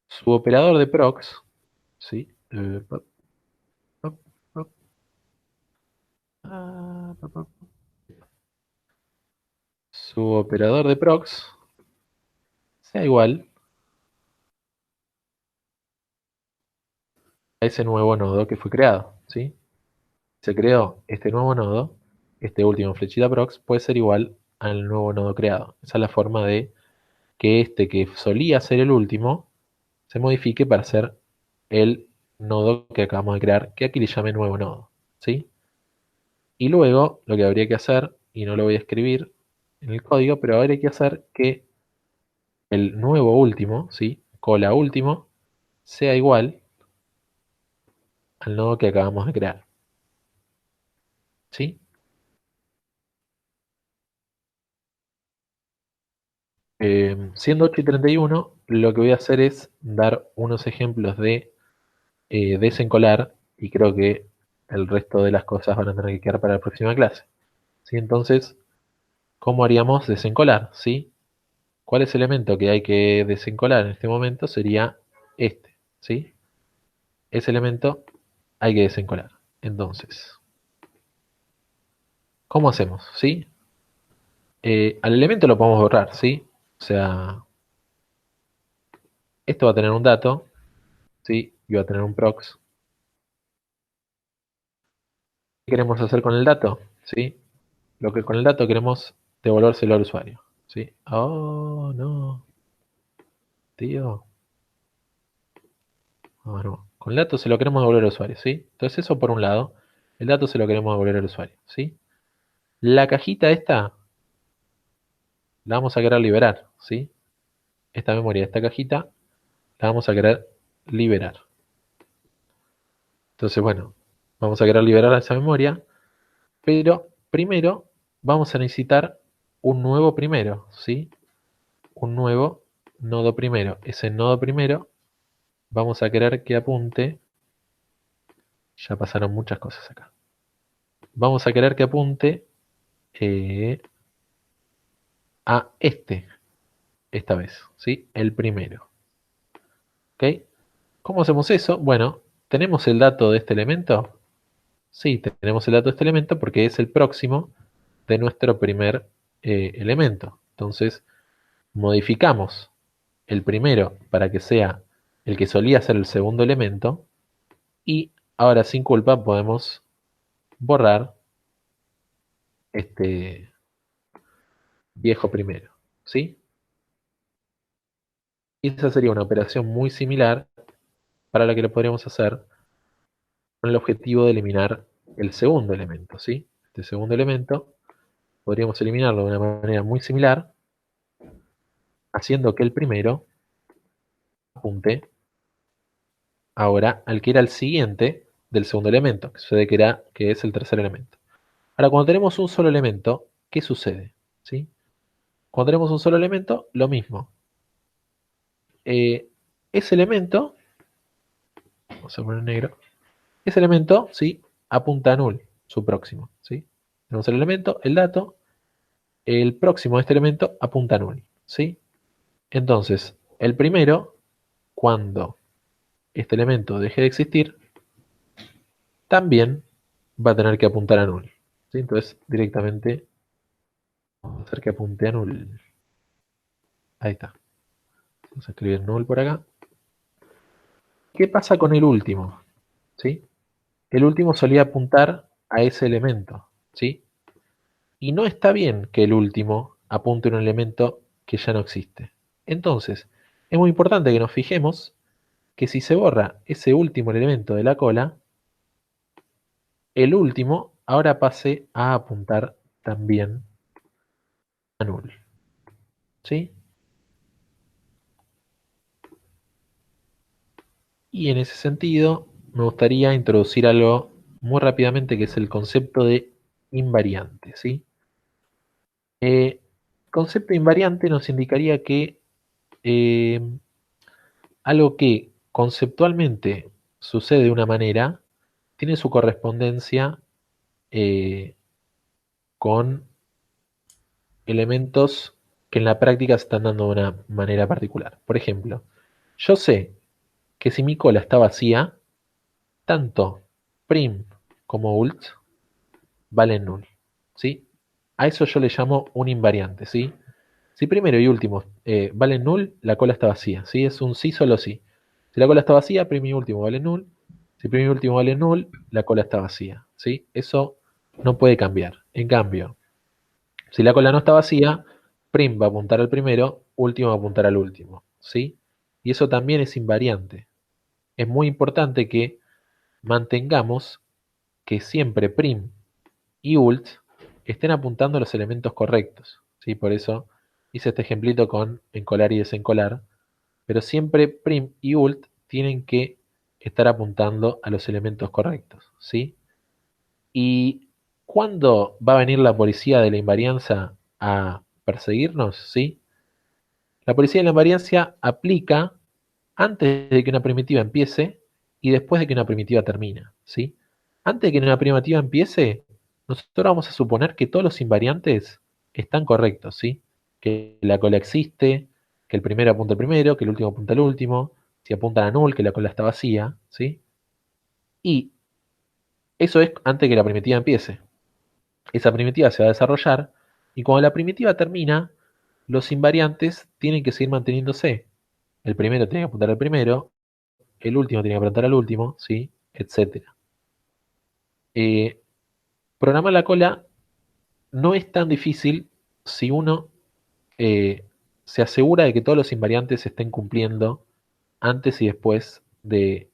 su operador de prox, ¿sí? Pop, pop, pop, pop, pop. Su operador de prox sea igual a ese nuevo nodo que fue creado, ¿sí? Se creó este nuevo nodo, este último flechita prox puede ser igual al nuevo nodo creado. Esa es la forma de que este que solía ser el último se modifique para ser el nodo que acabamos de crear, que aquí le llame nuevo nodo, ¿sí? Y luego lo que habría que hacer, y no lo voy a escribir en el código, pero habría que hacer que el nuevo último, ¿sí? Cola último, sea igual al nodo que acabamos de crear, ¿sí? Siendo 8:31, lo que voy a hacer es dar unos ejemplos de desencolar, y creo que el resto de las cosas van a tener que quedar para la próxima clase, ¿sí? Entonces, ¿cómo haríamos desencolar? ¿Sí? ¿Cuál es el elemento que hay que desencolar en este momento? Sería este, ¿sí? Ese elemento hay que desencolar. Entonces, ¿cómo hacemos? ¿Sí? Al elemento lo podemos borrar, ¿sí? O sea, esto va a tener un dato, ¿sí? Y va a tener un prox. ¿Qué queremos hacer con el dato? ¿Sí? Lo que con el dato queremos devolvérselo al usuario, ¿sí? Oh, no, tío. Bueno, con el dato se lo queremos devolver al usuario, ¿sí? Entonces eso por un lado, el dato se lo queremos devolver al usuario, ¿sí? La cajita esta la vamos a querer liberar, ¿sí? Esta memoria, esta cajita, la vamos a querer liberar. Entonces, bueno, vamos a querer liberar esa memoria, pero primero vamos a necesitar un nuevo primero, ¿sí? Un nuevo nodo primero. Ese nodo primero vamos a querer que apunte, ya pasaron muchas cosas acá. Vamos a querer que apunte a esta vez, ¿sí? El primero. ¿Ok? ¿Cómo hacemos eso? Bueno, ¿tenemos el dato de este elemento? Sí, tenemos el dato de este elemento porque es el próximo de nuestro primer elemento. Entonces, modificamos el primero para que sea el que solía ser el segundo elemento y ahora sin culpa podemos borrar este viejo primero, ¿sí? Y esa sería una operación muy similar para la que lo podríamos hacer con el objetivo de eliminar el segundo elemento, ¿sí? Este segundo elemento podríamos eliminarlo de una manera muy similar, haciendo que el primero apunte ahora al que era el siguiente del segundo elemento, que sucede que es el tercer elemento. Ahora, cuando tenemos un solo elemento, ¿qué sucede? ¿Sí? Cuando tenemos un solo elemento, lo mismo. Eh, ese elemento, vamos a poner negro, ese elemento, ¿sí? Apunta a null, su próximo, ¿sí? Tenemos el elemento, el dato, el próximo de este elemento apunta a null, ¿sí? Entonces, el primero, cuando este elemento deje de existir, también va a tener que apuntar a null, ¿sí? Entonces, directamente vamos a hacer que apunte a null. Ahí está. Vamos a escribir null por acá. ¿Qué pasa con el último? ¿Sí? El último solía apuntar a ese elemento, ¿sí? Y no está bien que el último apunte a un elemento que ya no existe. Entonces, es muy importante que nos fijemos que si se borra ese último elemento de la cola, el último ahora pase a apuntar también a null. ¿Sí? Y en ese sentido, me gustaría introducir algo muy rápidamente que es el concepto de invariante. ¿Sí? Concepto invariante nos indicaría que eh, algo que conceptualmente sucede de una manera tiene su correspondencia eh, con elementos que en la práctica se están dando de una manera particular. Por ejemplo, yo sé que si mi cola está vacía, tanto prim como ult valen null. ¿Sí? A eso yo le llamo un invariante. ¿Sí? Si primero y último valen null, la cola está vacía. ¿Sí? Es un sí solo sí. Si la cola está vacía, prim y último valen null. Si prim y último valen null, la cola está vacía. ¿Sí? Eso no puede cambiar. En cambio, si la cola no está vacía, prim va a apuntar al primero, último va a apuntar al último. ¿Sí? Y eso también es invariante. Es muy importante que mantengamos que siempre prim y ult estén apuntando a los elementos correctos. ¿Sí? Por eso hice este ejemplito con encolar y desencolar. Pero siempre prim y ult tienen que estar apuntando a los elementos correctos. ¿Sí? ¿Y cuándo va a venir la policía de la invarianza a perseguirnos? ¿Sí? La policía de la invariancia aplica antes de que una primitiva empiece y después de que una primitiva termina. ¿Sí? Antes de que una primitiva empiece, nosotros vamos a suponer que todos los invariantes están correctos. ¿Sí? Que la cola existe, que el primero apunta al primero, que el último apunta al último, si apuntan a null, que la cola está vacía. ¿Sí? Y eso es antes de que la primitiva empiece. Esa primitiva se va a desarrollar y cuando la primitiva termina, los invariantes tienen que seguir manteniéndose. El primero tiene que apuntar al primero, el último tiene que apuntar al último, ¿sí? Etcétera. Eh, Programar la cola no es tan difícil si uno eh, se asegura de que todos los invariantes se estén cumpliendo antes y después de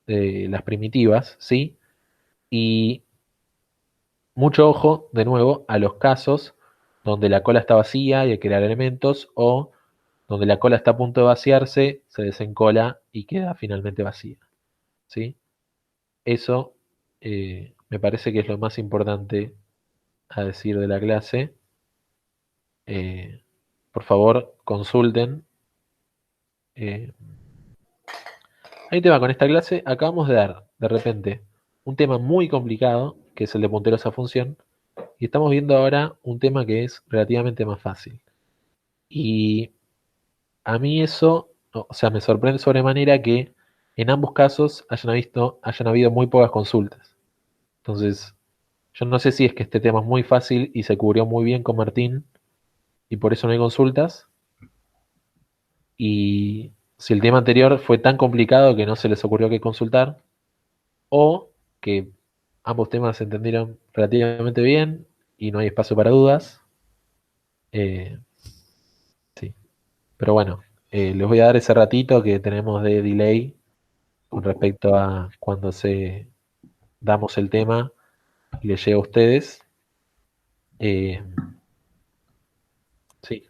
las primitivas, ¿sí? Y mucho ojo, de nuevo, a los casos donde la cola está vacía y hay que crear elementos o donde la cola está a punto de vaciarse, se desencola y queda finalmente vacía. ¿Sí? Eso me parece que es lo más importante a decir de la clase. Eh, por favor, consulten. Eh, Hay un tema con esta clase. Acabamos de dar, de repente, un tema muy complicado, que es el de punteros a función, y estamos viendo ahora un tema que es relativamente más fácil. Y a mí eso, o sea, me sorprende sobremanera que en ambos casos hayan habido muy pocas consultas. Entonces, yo no sé si es que este tema es muy fácil y se cubrió muy bien con Martín y por eso no hay consultas. Y si el tema anterior fue tan complicado que no se les ocurrió que consultar, o que ambos temas se entendieron relativamente bien y no hay espacio para dudas. eh, sí. Pero bueno, les voy a dar ese ratito que tenemos de delay con respecto a cuando damos el tema y les llega a ustedes. Eh, sí,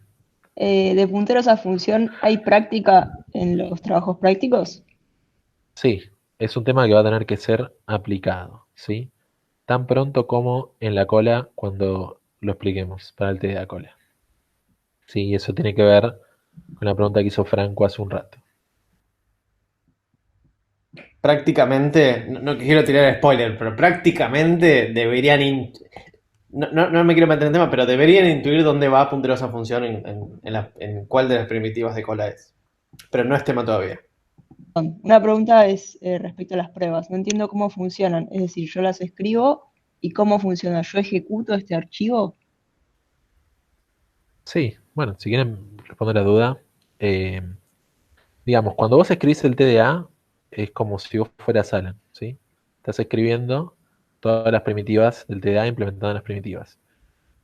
De punteros a función, ¿hay práctica en los trabajos prácticos? sí, es un tema que va a tener que ser aplicado, ¿sí? Tan pronto como en la cola cuando lo expliquemos para el té de la cola. Sí, eso tiene que ver con la pregunta que hizo Franco hace un rato. Prácticamente, no quiero tirar spoiler, pero prácticamente deberían, no me quiero meter en tema, pero deberían intuir dónde va punteros a función en cuál de las primitivas de cola es. Pero no es tema todavía. Una pregunta es respecto a las pruebas. No entiendo cómo funcionan. Es decir, yo las escribo y cómo funciona. Yo ejecuto este archivo. Sí, bueno, si quieren responder la duda, eh, digamos, cuando vos escribís el TDA, es como si vos fueras Alan, ¿sí? Estás escribiendo todas las primitivas del TDA implementando las primitivas.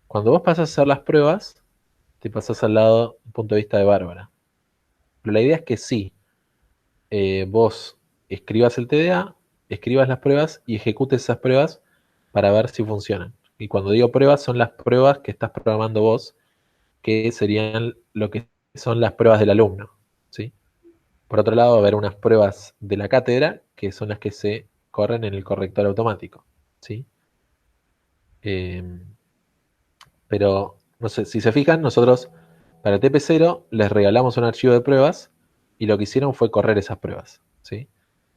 Cuando vos pasas a hacer las pruebas, te pasás al lado, punto de vista de Bárbara. Pero la idea es que sí, vos escribas el TDA, escribas las pruebas y ejecutes esas pruebas para ver si funcionan. Y cuando digo pruebas, son las pruebas que estás programando vos, que serían lo que son las pruebas del alumno, ¿sí? Por otro lado, va a haber unas pruebas de la cátedra, que son las que se corren en el corrector automático, ¿sí? Eh, pero, no sé, si se fijan, nosotros para TP0 les regalamos un archivo de pruebas y lo que hicieron fue correr esas pruebas, ¿sí?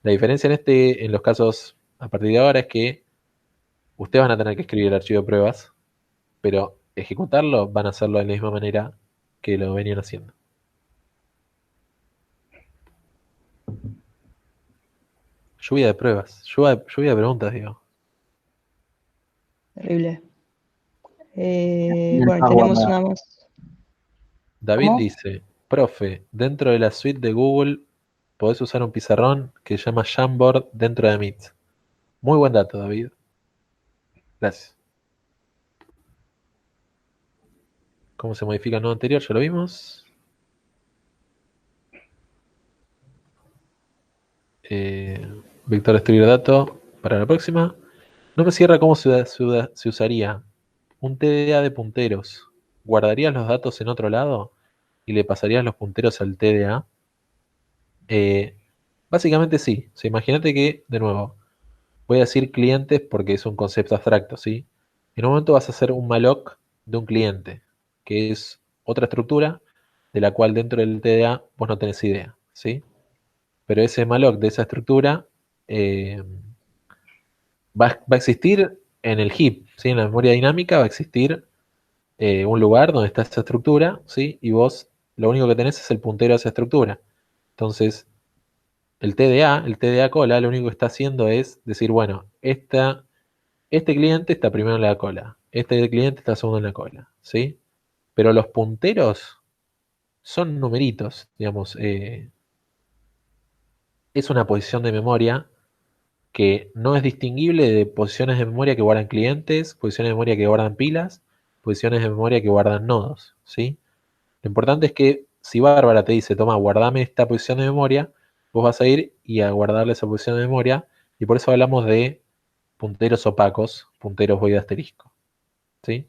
La diferencia en los casos a partir de ahora es que ustedes van a tener que escribir el archivo de pruebas, pero ejecutarlo van a hacerlo de la misma manera que lo venían haciendo. Lluvia de pruebas, lluvia de preguntas, digo. Terrible. Bien, Bueno, más tenemos guardado. una más. David ¿Cómo? dice, profe, dentro de la suite de Google podés usar un pizarrón que se llama Jamboard dentro de Meet. Muy buen dato, David. Gracias. ¿Cómo se modifica el nodo anterior? Ya lo vimos. Víctor escribir dato para la próxima. No me cierra cómo se usaría un TDA de punteros. ¿Guardarías los datos en otro lado y le pasarías los punteros al TDA? Eh, Básicamente sí. O sea, imagínate que, de nuevo, voy a decir clientes porque es un concepto abstracto, ¿sí? En un momento vas a hacer un malloc de un cliente, que es otra estructura de la cual dentro del TDA vos no tenés idea, ¿sí? Pero ese malloc de esa estructura eh, va a existir en el heap, ¿sí? En la memoria dinámica va a existir un lugar donde está esa estructura, ¿sí? Y vos lo único que tenés es el puntero a esa estructura. Entonces, el TDA cola, lo único que está haciendo es decir, bueno, este cliente está primero en la cola, este cliente está segundo en la cola, ¿sí? Pero los punteros son numeritos, digamos, es una posición de memoria que no es distinguible de posiciones de memoria que guardan clientes, posiciones de memoria que guardan pilas, posiciones de memoria que guardan nodos, ¿sí? Lo importante es que si Bárbara te dice, toma, guardame esta posición de memoria, vos vas a ir y a guardarle esa posición de memoria, y por eso hablamos de punteros opacos, punteros void asterisco, ¿sí?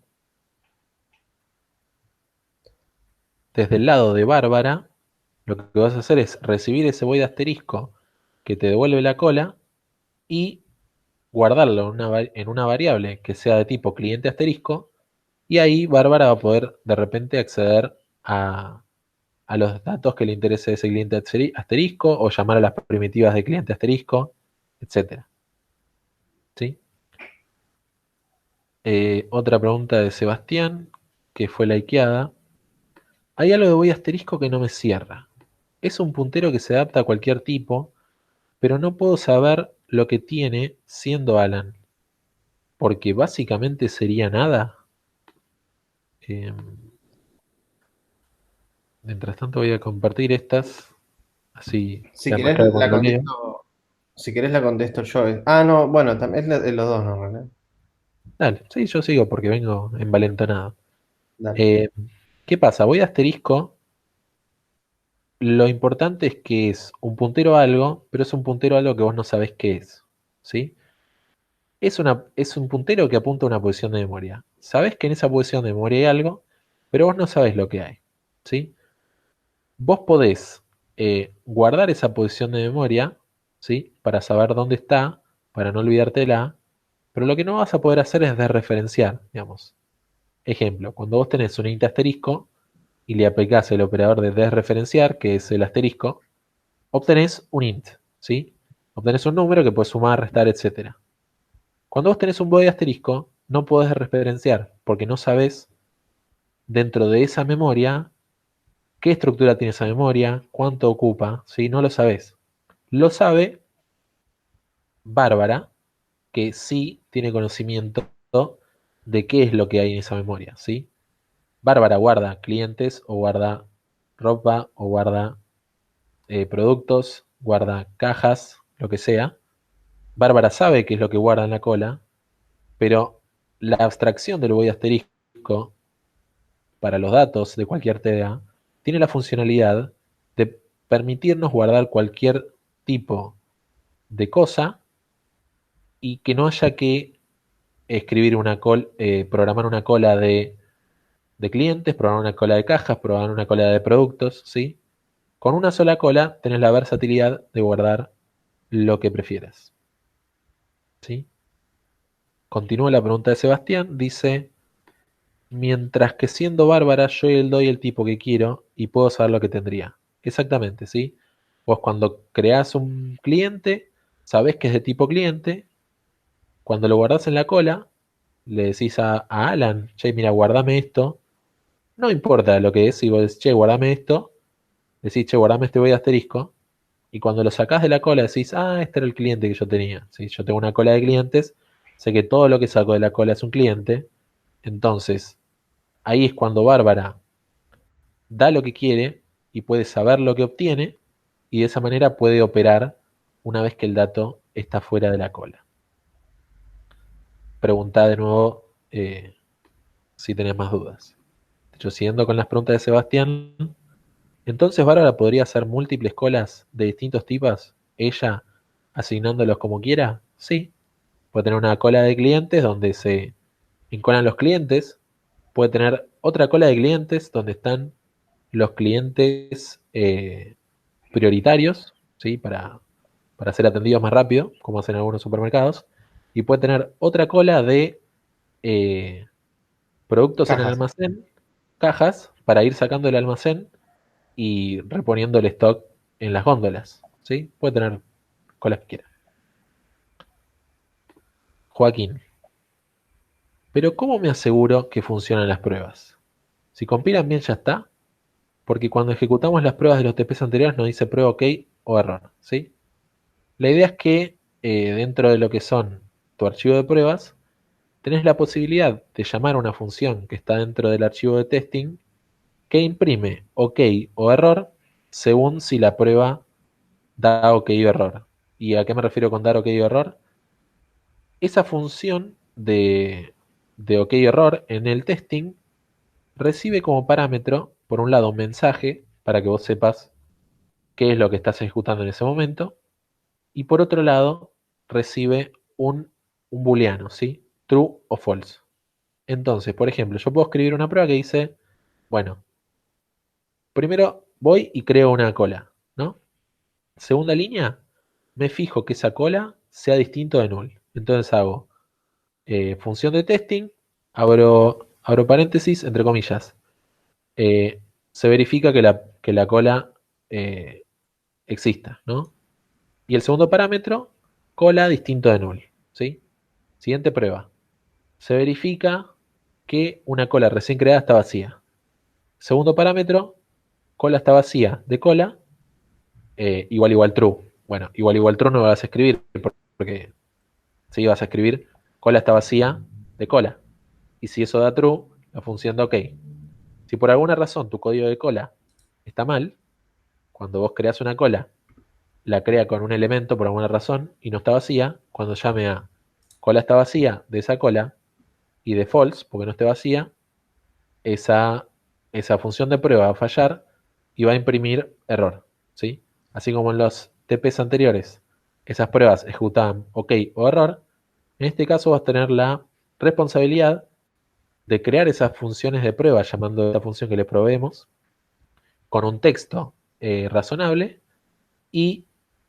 Desde el lado de Bárbara, lo que vas a hacer es recibir ese void asterisco que te devuelve la cola y guardarlo en una variable que sea de tipo cliente asterisco, y ahí Bárbara va a poder de repente acceder a los datos que le interese ese cliente asterisco o llamar a las primitivas de cliente asterisco, etcétera. ¿Sí? Otra pregunta de Sebastián, que fue likeada. Hay algo de void asterisco que no me cierra. Es un puntero que se adapta a cualquier tipo, pero no puedo saber lo que tiene siendo Alan, porque básicamente sería nada. Eh, Mientras tanto voy a compartir estas, así Si queda más querés claro la cuando lo leo. contesto, si querés la contesto yo. Ah, no, bueno, también es de los dos, ¿no, René? Dale, sí, yo sigo porque vengo envalentonado. Dale. Eh, ¿Qué pasa? Voy a asterisco. Lo importante es que es un puntero a algo, pero es un puntero a algo que vos no sabés qué es. ¿Sí? Es un puntero que apunta a una posición de memoria. Sabés que en esa posición de memoria hay algo, pero vos no sabés lo que hay. ¿Sí? Vos podés guardar esa posición de memoria, ¿sí? Para saber dónde está, para no olvidártela, pero lo que no vas a poder hacer es desreferenciar, digamos. Ejemplo, cuando vos tenés un int asterisco y le aplicás el operador de desreferenciar, que es el asterisco, obtenés un int, ¿sí? Obtenés un número que puedes sumar, restar, etcétera. Cuando vos tenés un void asterisco, no podés referenciar, porque no sabés dentro de esa memoria qué estructura tiene esa memoria, cuánto ocupa, ¿sí? No lo sabés. Lo sabe Bárbara, que sí tiene conocimiento de qué es lo que hay en esa memoria, ¿sí? Bárbara guarda clientes o guarda ropa o guarda productos, guarda cajas, lo que sea. Bárbara sabe qué es lo que guarda en la cola, pero la abstracción del void asterisco para los datos de cualquier TDA tiene la funcionalidad de permitirnos guardar cualquier tipo de cosa y que no haya que escribir programar una cola de clientes, programar una cola de cajas, programar una cola de productos, ¿sí? Con una sola cola tenés la versatilidad de guardar lo que prefieras, ¿sí? Continúa la pregunta de Sebastián, dice, mientras que siendo Bárbara yo le doy el tipo que quiero y puedo saber lo que tendría. Exactamente, ¿sí? Vos cuando creás un cliente, sabés que es de tipo cliente, cuando lo guardás en la cola, le decís a Alan, che, mira, guardame esto, no importa lo que es, si vos decís, che, guardame esto, decís, che, guardame este voy de asterisco, y cuando lo sacás de la cola decís, ah, este era el cliente que yo tenía, ¿sí? Yo tengo una cola de clientes, sé que todo lo que saco de la cola es un cliente, entonces ahí es cuando Bárbara da lo que quiere y puede saber lo que obtiene, y de esa manera puede operar una vez que el dato está fuera de la cola. Preguntá de nuevo si tenés más dudas. Yo siguiendo con las preguntas de Sebastián, entonces Bárbara podría hacer múltiples colas de distintos tipos, ella asignándolos como quiera. Sí, puede tener una cola de clientes donde se encolan los clientes, puede tener otra cola de clientes donde están los clientes prioritarios, ¿sí? Para ser atendidos más rápido, como hacen algunos supermercados, y puede tener otra cola de eh, productos en el Cajas. almacén, cajas, para ir sacando del almacén y reponiendo el stock en las góndolas, ¿sí? Puede tener colas que quiera. Joaquín, pero ¿cómo me aseguro que funcionan las pruebas? Si compilan bien ya está, porque cuando ejecutamos las pruebas de los TPs anteriores nos dice prueba OK o error, ¿sí? La idea es que dentro de lo que son tu archivo de pruebas, tenés la posibilidad de llamar a una función que está dentro del archivo de testing que imprime OK o error según si la prueba da OK o error. ¿Y a qué me refiero con dar OK o error? Esa función de OK o error en el testing recibe como parámetro, por un lado, un mensaje para que vos sepas qué es lo que estás ejecutando en ese momento, y por otro lado, recibe un booleano, ¿sí? True o false. Entonces, por ejemplo, yo puedo escribir una prueba que dice, bueno, primero voy y creo una cola, ¿no? Segunda línea, me fijo que esa cola sea distinto de null. Entonces hago función de testing, abro paréntesis, entre comillas. Se verifica que la cola eh, exista, ¿no? Y el segundo parámetro, cola distinto de null, ¿sí? Siguiente prueba. Se verifica que una cola recién creada está vacía. Segundo parámetro, cola está vacía de cola, igual true. Bueno, igual true no lo vas a escribir porque si vas a escribir cola está vacía de cola. Y si eso da true, la función da OK. Si por alguna razón tu código de cola está mal, cuando vos creas una cola, la crea con un elemento por alguna razón y no está vacía, cuando llame a cola está vacía de esa cola y de false, porque no esté vacía, esa, esa función de prueba va a fallar y va a imprimir error, ¿sí? Así como en los TPs anteriores, esas pruebas ejecutaban OK o error, en este caso vas a tener la responsabilidad de crear esas funciones de prueba llamando a esta función que le proveemos con un texto razonable y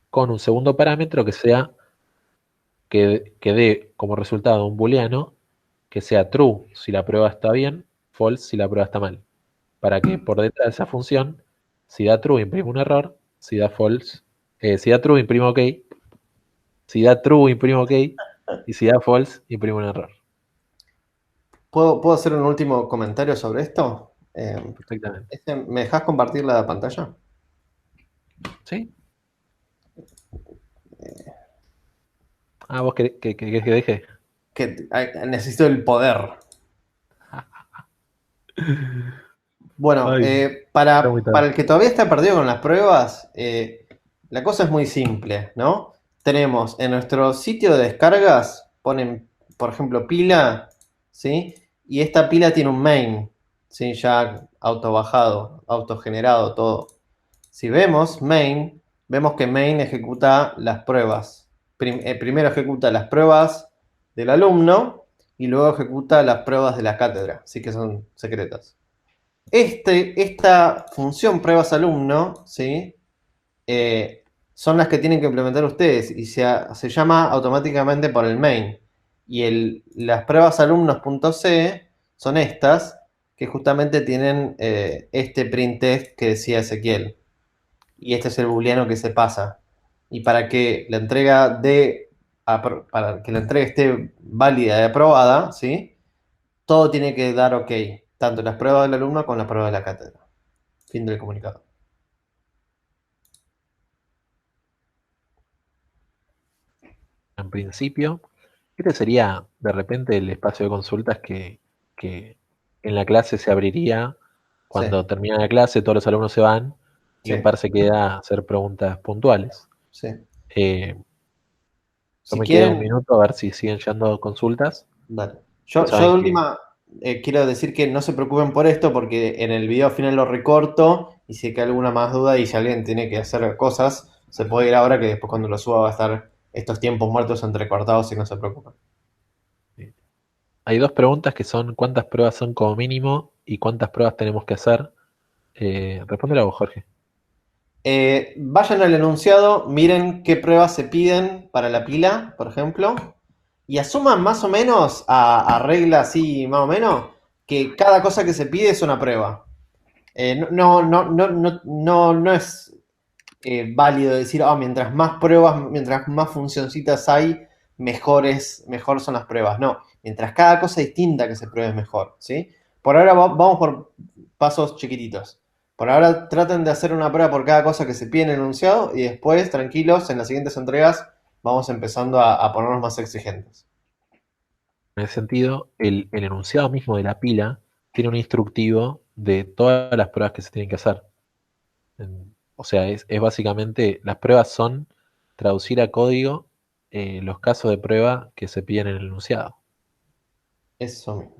con un segundo parámetro que sea que dé como resultado un booleano que sea true si la prueba está bien, false si la prueba está mal. Para que por detrás de esa función, si da true imprime un error, si da false, si da true imprime OK, si da true imprime OK y si da false imprime un error. ¿Puedo hacer un último comentario sobre esto? Perfectamente. ¿Me dejas compartir la pantalla? ¿Sí? Ah, vos querés que deje. Necesito el poder. Bueno, Ay, está muy para tarde. el que todavía está perdido con las pruebas, la cosa es muy simple, ¿no? Tenemos en nuestro sitio de descargas, ponen, por ejemplo, pila, ¿sí? Y esta pila tiene un main, ¿sí? Ya auto bajado, autogenerado, todo. Si vemos main, vemos que main ejecuta las pruebas. Primero ejecuta las pruebas del alumno y luego ejecuta las pruebas de la cátedra, así que son secretas. Esta función pruebas alumno, ¿sí? Son las que tienen que implementar ustedes y se llama automáticamente por el main. Y las pruebas alumnos.c son estas que justamente tienen este printf que decía Ezequiel. Y este es el booleano que se pasa. Y para que la entrega esté válida y aprobada, ¿sí? Todo tiene que dar ok, tanto las pruebas del alumno como las pruebas de la cátedra. Fin del comunicado. En principio, este sería de repente el espacio de consultas que en la clase se abriría cuando Sí, termina la clase, todos los alumnos se van y un sí, par se queda a hacer preguntas puntuales. sí. Eh, yo Si me quedé un quieren, minuto a ver si siguen llegando consultas. dale. Pues Yo de saben que última quiero decir que no se preocupen por esto porque en el video final lo recorto y si hay alguna más duda y si alguien tiene que hacer cosas, se puede ir ahora que después cuando lo suba va a estar estos tiempos muertos entrecortados y no se preocupen. hay dos preguntas que son cuántas pruebas son como mínimo y cuántas pruebas tenemos que hacer. Respóndela vos, Jorge. Vayan al enunciado, miren qué pruebas se piden para la pila, por ejemplo, y asuman más o menos, a regla así más o menos, que cada cosa que se pide es una prueba. No es válido decir, mientras más pruebas, mientras más funcioncitas hay, mejor son las pruebas. No, mientras cada cosa distinta que se pruebe es mejor, ¿sí? Por ahora vamos por pasos chiquititos. Por ahora traten de hacer una prueba por cada cosa que se pide en el enunciado y después, tranquilos, en las siguientes entregas vamos empezando a ponernos más exigentes. En ese sentido, el enunciado mismo de la pila tiene un instructivo de todas las pruebas que se tienen que hacer. O sea, es básicamente, las pruebas son traducir a código los casos de prueba que se piden en el enunciado. Eso mismo.